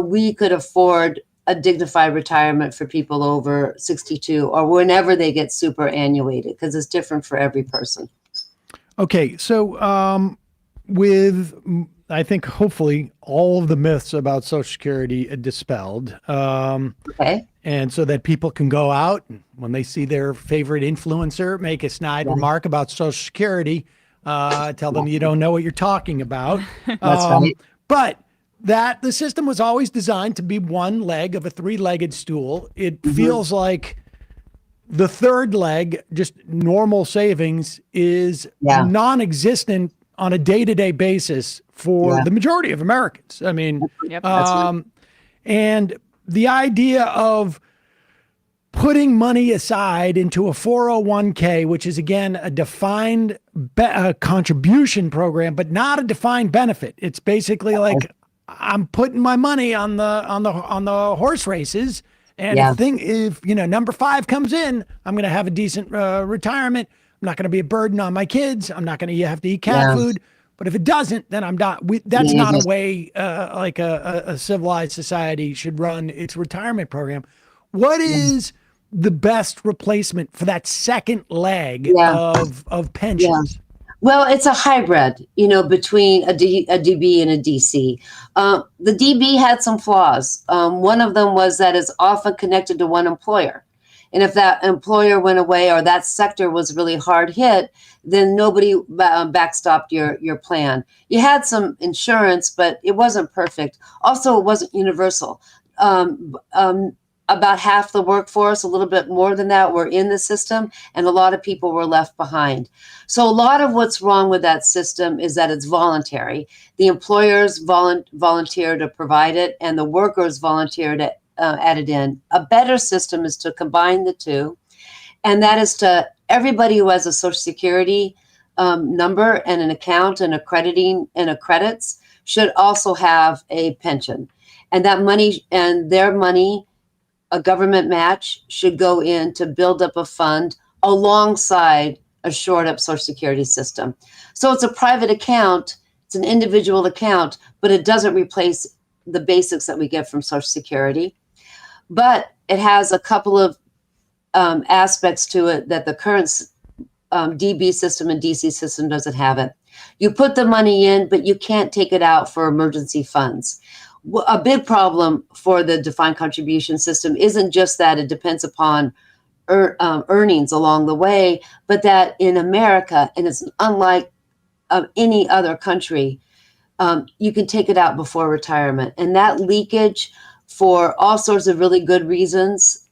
we could afford a dignified retirement for people over 62 or whenever they get superannuated, because it's different for every person. Okay, so with, I think, hopefully all of the myths about Social Security dispelled. Okay. And so that people can go out and when they see their favorite influencer make a snide remark about Social Security, tell them you don't know what you're talking about. That's right. But that the system was always designed to be one leg of a three-legged stool. It feels like the third leg, just normal savings, is non-existent on a day-to-day basis for the majority of Americans. I mean, and the idea of putting money aside into a 401k, which is again a defined contribution program, but not a defined benefit. It's basically like I'm putting my money on the horse races, and if number 5 comes in, I'm going to have a decent retirement. I'm not going to be a burden on my kids. I'm not going to have to eat cat food. But if it doesn't, then I'm not. That's not a way like a civilized society should run its retirement program. What is the best replacement for that second leg of pensions? Well, it's a hybrid, between a DB and a DC. The DB had some flaws. One of them was that it's often connected to one employer. And if that employer went away or that sector was really hard hit, then nobody backstopped your plan. You had some insurance, but it wasn't perfect. Also, it wasn't universal. About half the workforce, a little bit more than that, were in the system, and a lot of people were left behind. So a lot of what's wrong with that system is that it's voluntary. The employers volunteer to provide it, and the workers volunteer to add it in. A better system is to combine the two, and that is to everybody who has a Social Security number and an account and accrediting and accredits should also have a pension, and that money and their money, a government match, should go in to build up a fund alongside a shored up Social Security system. So it's a private account, it's an individual account, but it doesn't replace the basics that we get from Social Security. But it has a couple of aspects to it that the current DB system and DC system doesn't have it. You put the money in, but you can't take it out for emergency funds. A big problem for the defined contribution system isn't just that it depends upon earnings along the way, but that in America, and it's unlike any other country, you can take it out before retirement. And that leakage, for all sorts of really good reasons,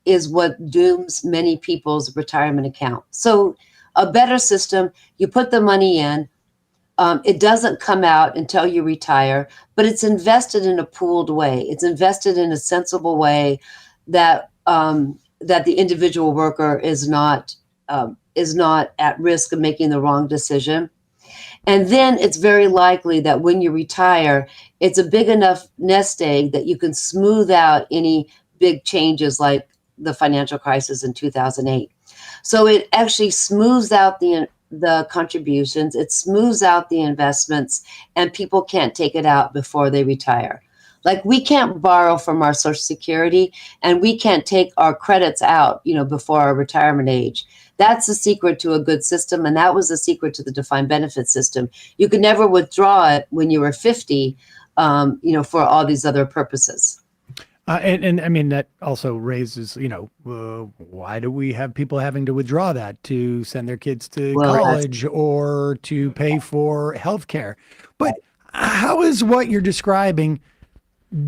is what dooms many people's retirement account. So a better system, you put the money in, it doesn't come out until you retire, but it's invested in a pooled way. It's invested in a sensible way that that the individual worker is not at risk of making the wrong decision. And then it's very likely that when you retire, it's a big enough nest egg that you can smooth out any big changes like the financial crisis in 2008. So it actually smooths out the contributions, it smooths out the investments, and people can't take it out before they retire. Like, we can't borrow from our Social Security, and we can't take our credits out, before our retirement age. That's the secret to a good system, and that was the secret to the defined benefit system. You could never withdraw it when you were 50, for all these other purposes. And I mean, that also raises, why do we have people having to withdraw that to send their kids to college or to pay for healthcare? But how is what you're describing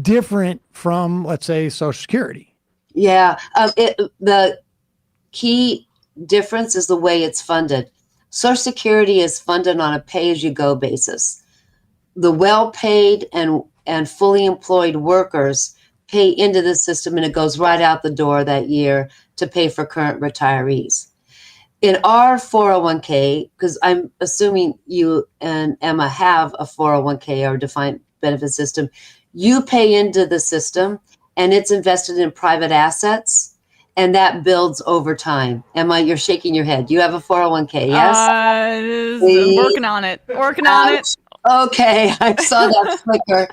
different from, let's say, Social Security? Yeah, the key difference is the way it's funded. Social Security is funded on a pay-as-you-go basis. The well-paid and fully employed workers pay into the system, and it goes right out the door that year to pay for current retirees. In our 401k, because I'm assuming you and Emma have a 401k or defined benefit system, you pay into the system, and it's invested in private assets, and that builds over time. Emma, you're shaking your head. You have a 401k, yes? Working on it. Working on it. Okay, I saw that flicker.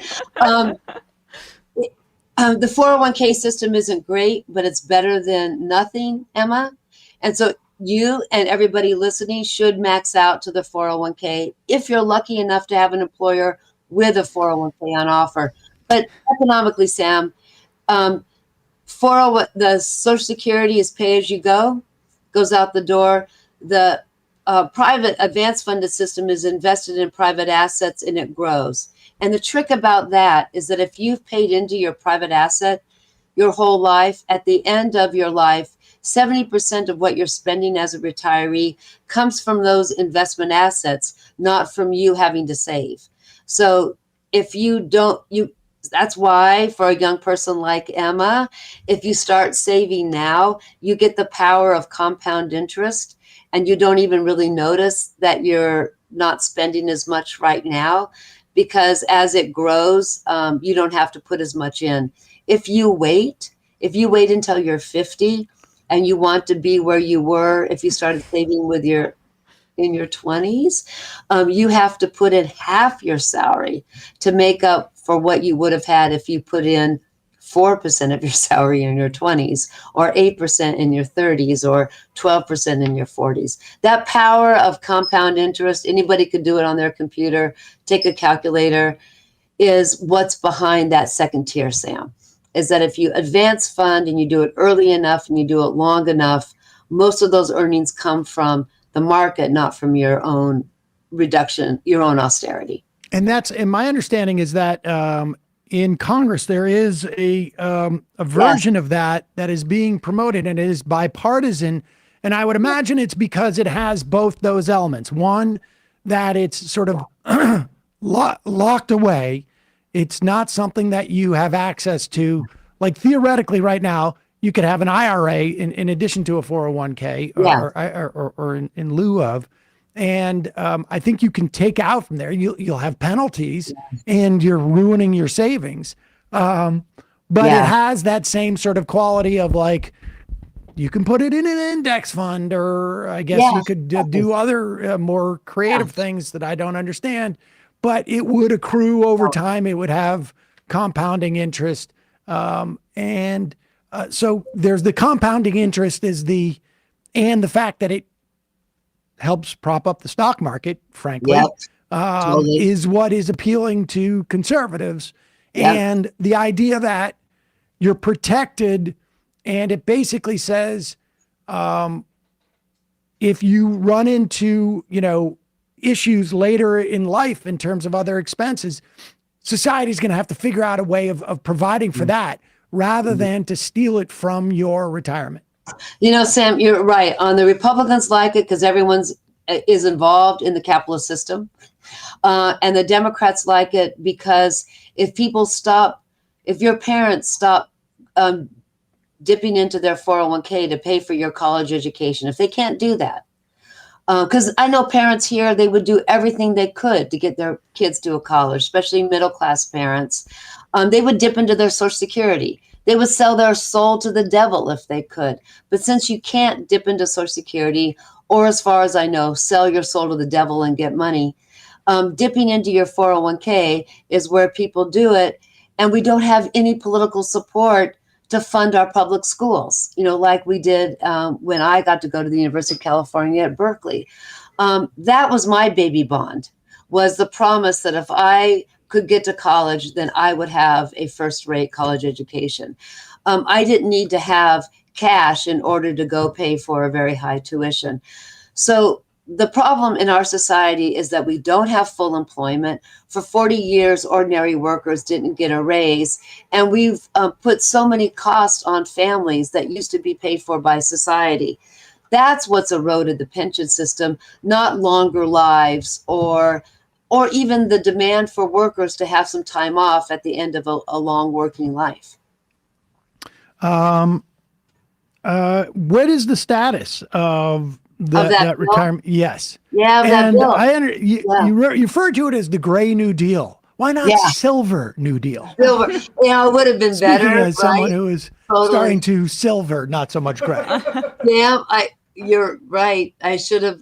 The 401k system isn't great, but it's better than nothing, Emma. And so you and everybody listening should max out to the 401k if you're lucky enough to have an employer with a 401k on offer. But economically, Sam, the Social Security is pay as you go, goes out the door. The private advanced funded system is invested in private assets and it grows. And the trick about that is that if you've paid into your private asset your whole life, at the end of your life, 70% of what you're spending as a retiree comes from those investment assets, not from you having to save. So if you don't, that's why for a young person like Emma, if you start saving now, you get the power of compound interest and you don't even really notice that you're not spending as much right now, because as it grows, you don't have to put as much in. If you wait until you're 50 and you want to be where you were if you started saving in your 20s, you have to put in half your salary to make up for what you would have had if you put in 4% of your salary in your 20s, or 8% in your 30s, or 12% in your 40s. That power of compound interest, anybody could do it on their computer, take a calculator, is what's behind that second tier, Sam. Is that if you advance fund and you do it early enough and you do it long enough, most of those earnings come from the market, not from your own reduction, your own austerity. And my understanding is that in Congress, there is a version of that is being promoted, and it is bipartisan. And I would imagine it's because it has both those elements. One, that it's sort of locked away. It's not something that you have access to. Like theoretically right now, you could have an IRA in addition to a 401k or in lieu of. And I think you can take out from there. You'll have penalties and you're ruining your savings. But it has that same sort of quality of like, you can put it in an index fund, or I guess you could do other more creative things that I don't understand, but it would accrue over time. It would have compounding interest. So there's the compounding interest and the fact that it helps prop up the stock market, frankly, is what is appealing to conservatives. And the idea that you're protected, and it basically says, if you run into, issues later in life in terms of other expenses, society's going to have to figure out a way of providing for that rather than to steal it from your retirement. Sam, you're right. The Republicans like it because everyone's is involved in the capitalist system. And the Democrats like it because if your parents stop dipping into their 401k to pay for your college education, if they can't do that, because I know parents here, they would do everything they could to get their kids to a college, especially middle-class parents. They would dip into their Social Security. They would sell their soul to the devil if they could. But since you can't dip into Social Security, or as far as I know, sell your soul to the devil and get money, dipping into your 401k is where people do it. And we don't have any political support to fund our public schools, like we did when I got to go to the University of California at Berkeley. That was my baby bond, was the promise that if I could get to college, then I would have a first-rate college education. I didn't need to have cash in order to go pay for a very high tuition. So the problem in our society is that we don't have full employment. For 40 years, ordinary workers didn't get a raise. And we've put so many costs on families that used to be paid for by society. That's what's eroded the pension system, not longer lives or even the demand for workers to have some time off at the end of a long working life. What is the status of that retirement? Yes. Yeah. And that bill. you refer to it as the Gray New Deal. Why not silver New Deal? Silver, it would have been better. Speaking as someone right? who is Totally. starting to silver, not so much gray. Yeah, you're right. I should have.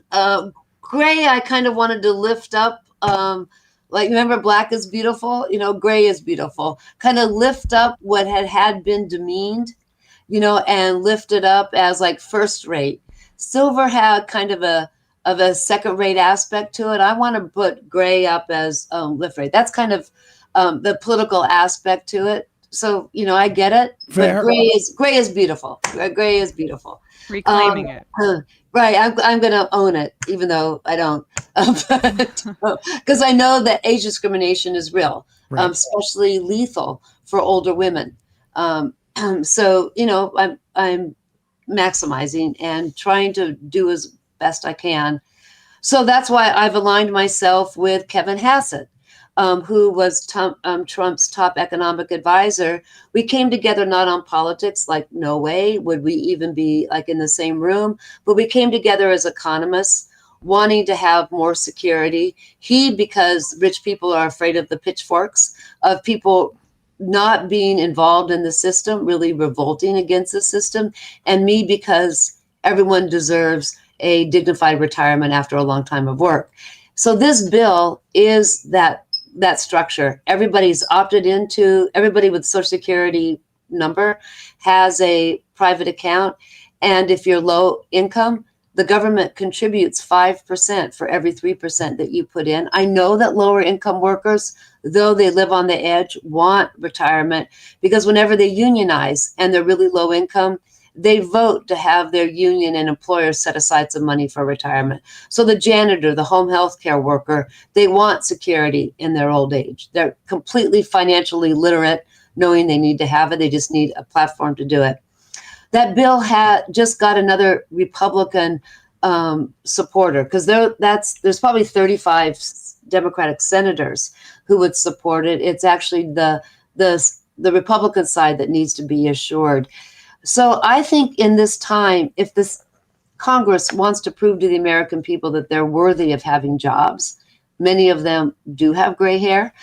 Gray, I kind of wanted to lift up. Like, remember, black is beautiful. Gray is beautiful. Kind of lift up what had been demeaned, and lift it up as like first rate. Silver had kind of a second rate aspect to it. I want to put gray up as lift rate. That's kind of the political aspect to it. So I get it. Fair. But gray is beautiful. Gray is beautiful. Reclaiming it. Right. I'm going to own it, even though I don't, because I know that age discrimination is real, Right. especially lethal for older women. So I'm maximizing and trying to do as best I can. So that's why I've aligned myself with Kevin Hassett, who was Trump's top economic advisor. We came together not on politics, like no way would we even be like in the same room, but we came together as economists wanting to have more security. He, because rich people are afraid of the pitchforks, of people not being involved in the system, really revolting against the system, and me because everyone deserves a dignified retirement after a long time of work. So this bill is that structure. Everybody's opted into, everybody with Social Security number has a private account. And if you're low income, the government contributes 5% for every 3% that you put in. I know that lower income workers, though they live on the edge, want retirement because whenever they unionize and they're really low income, they vote to have their union and employers set aside some money for retirement. So the janitor, the home health care worker, they want security in their old age. They're completely financially literate, knowing they need to have it. They just need a platform to do it. That bill had just got another Republican supporter because there's probably 35 Democratic senators who would support it. It's actually the Republican side that needs to be assured. So I think in this time, if this Congress wants to prove to the American people that they're worthy of having jobs, many of them do have gray hair,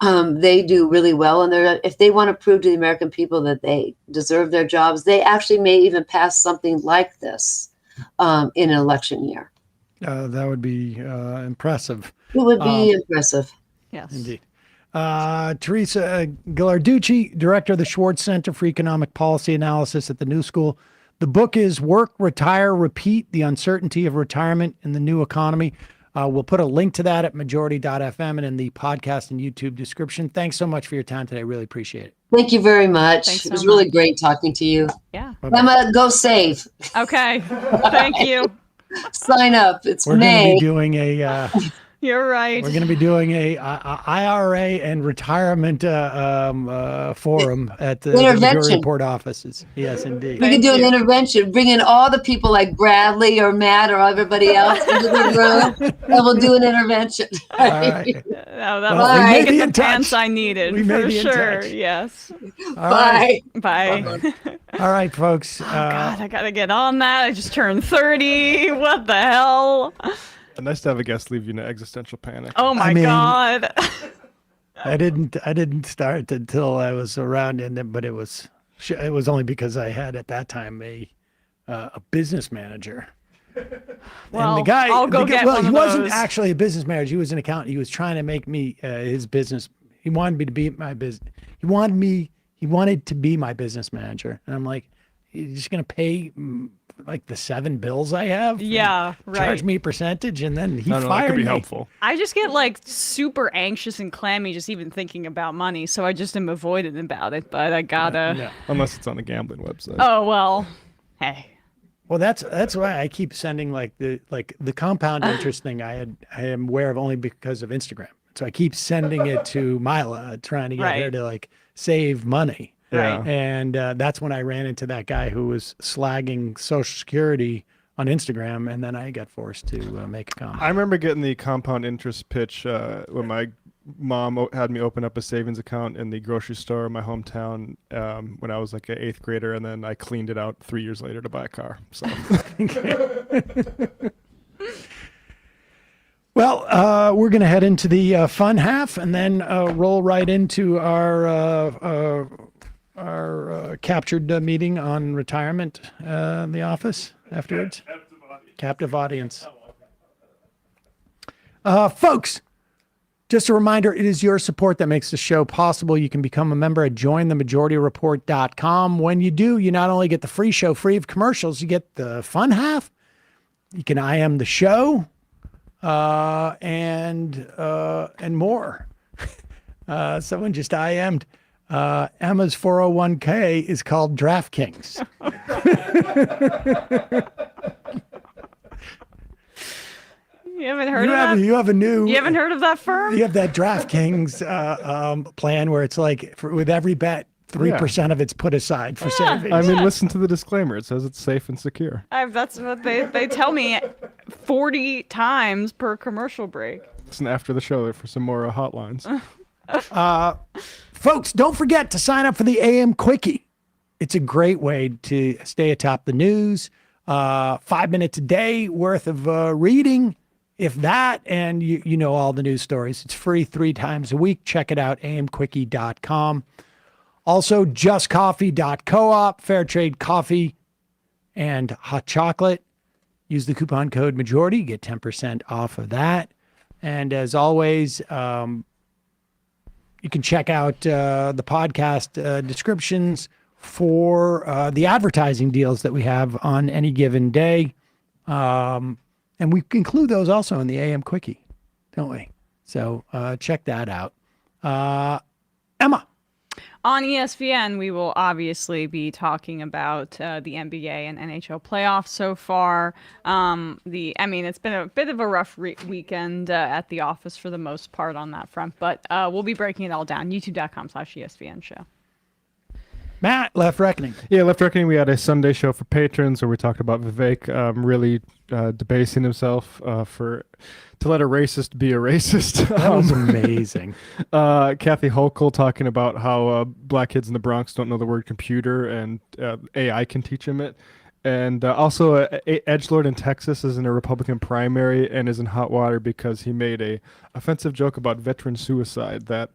they do really well. And if they want to prove to the American people that they deserve their jobs, they actually may even pass something like this in an election year. That would be impressive. It would be impressive. Yes. Indeed. Teresa Ghilarducci, director of the Schwartz Center for Economic Policy Analysis at the New School. The book is Work, Retire, Repeat, The Uncertainty of Retirement in the New Economy. We'll put a link to that at majority.fm and in the podcast and YouTube description. Thanks so much for your time today. Really appreciate it. Thank you very much. Thanks It was so really much. great talking to you. Yeah. Emma, go save. Okay. Thank you. Sign up. It's We're going May. to be doing a You're right. We're going to be doing a IRA and retirement forum at the Intervention. Missouri Port offices. Yes, indeed. We can do an intervention, bring in all the people like Bradley or Matt or everybody else into the room, and we'll do an intervention. All right. Oh, that Well, was we may making be the in touch. pants I needed We may for be in sure. touch. Yes. All right. Bye. All right, folks. God, I gotta get on that. I just turned 30. What the hell? Nice to have a guest leave you in an existential panic. Oh my God. I didn't start until I was around in it, but it was only because I had at that time a business manager. Well, and the guy, I'll go get one he of wasn't those. actually a business manager. He was an accountant. He was trying to make me his business. He wanted me to be my business. He wanted to be my business manager. And I'm like, you're just going to pay like the 7 bills I have? Yeah, right. Charge me a percentage, and then he That fired could be me. helpful. I just get like super anxious and clammy just even thinking about money, so I just am avoidant about it. But I gotta. No. Unless it's on a gambling website. Oh well. Hey. Well, that's why I keep sending like the compound interest thing. I am aware of only because of Instagram. So I keep sending it to Mila, trying to get her to like save money. Right. And that's when I ran into that guy who was slagging Social Security on Instagram, and then I got forced to make a comment. I remember getting the compound interest pitch when my mom had me open up a savings account in the grocery store in my hometown when I was like an 8th grader, and then I cleaned it out 3 years later to buy a car. So. Well, Well, we're going to head into the fun half and then roll right into our captured meeting on retirement in the office afterwards. Captive audience. Folks, just a reminder, it is your support that makes the show possible. You can become a member at jointhemajorityreport.com. When you do, you not only get the free show free of commercials, you get the fun half. You can IM the show. And more. Someone just IM'd. Emma's 401k is called DraftKings. You haven't heard of that? You have a new. You haven't heard of that firm? You have that DraftKings plan where it's like with every bet, 3% of it's put aside for savings. I mean, listen to the disclaimer. It says it's safe and secure. That's what they tell me 40 times per commercial break. Listen after the show for some more hotlines. Folks, don't forget to sign up for the AM Quickie. It's a great way to stay atop the news. 5 minutes a day worth of reading, if that, and you know all the news stories. It's free 3 times a week. Check it out, amquickie.com. Also, justcoffee.coop, fair trade coffee and hot chocolate. Use the coupon code majority, get 10% off of that. And as always, you can check out the podcast descriptions for the advertising deals that we have on any given day. And we include those also in the AM Quickie, don't we? So check that out. Emma. On ESPN, we will obviously be talking about the NBA and NHL playoffs so far. It's been a bit of a rough weekend at the office for the most part on that front, but we'll be breaking it all down. YouTube.com/ESPN show. Matt, Left Reckoning. Yeah, Left Reckoning, we had a Sunday show for patrons where we talked about Vivek really debasing himself to let a racist be a racist. That was amazing. Kathy Hochul talking about how black kids in the Bronx don't know the word computer and AI can teach them it. And also, edgelord in Texas is in a Republican primary and is in hot water because he made a offensive joke about veteran suicide that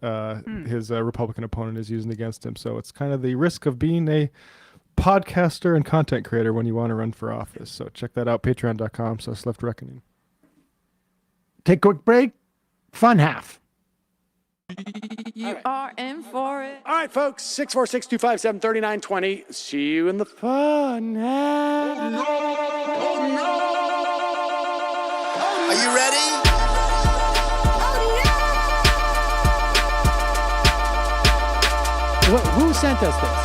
his Republican opponent is using against him. So it's kind of the risk of being a podcaster and content creator when you want to run for office. So check that out, patreon.com/Left Reckoning. Take a quick break. Fun half. You are in for it. All right, folks. 646-257-3920. See you in the fun half. Oh, no. Are you ready? Who sent us this?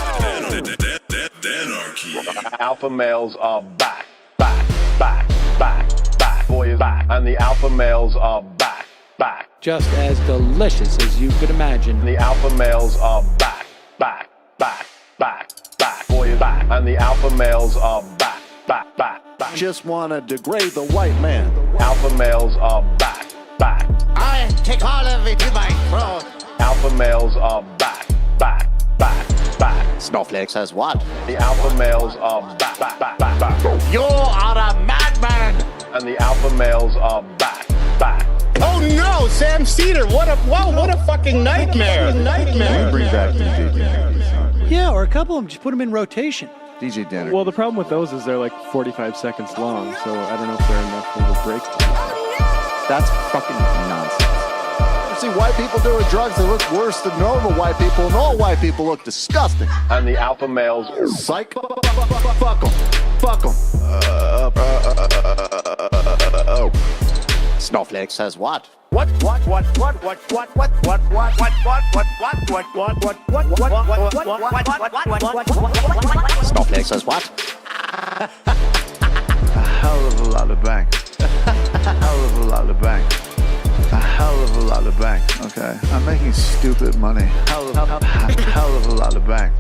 Anarchy. Alpha males are back. Boy is back. And the alpha males are back. Just as delicious as you could imagine. The alpha males are back. Boy is back. And the alpha males are back. Just want to degrade the white man. Alpha males are back. I take all of it in my throat. Alpha males are back. Snowflakes says what? The alpha males are back. You are a madman. And the alpha males are back. Oh no, Sam Seder! What a fucking nightmare! Bring back DJ Danner. Yeah, or a couple of them. Just put them in rotation. DJ Danner. Well, the problem with those is they're like 45 seconds long, so I don't know if they're enough of a break. That's fucking nonsense. You see white people doing drugs, they look worse than normal white people, and all white people look disgusting. And the alpha males psych. Fuck them. Snowflake says what? Snowflake says what? A hell of a lot of bank. A hell of a lot of bank. Okay, I'm making stupid money. Hell of a lot of bank.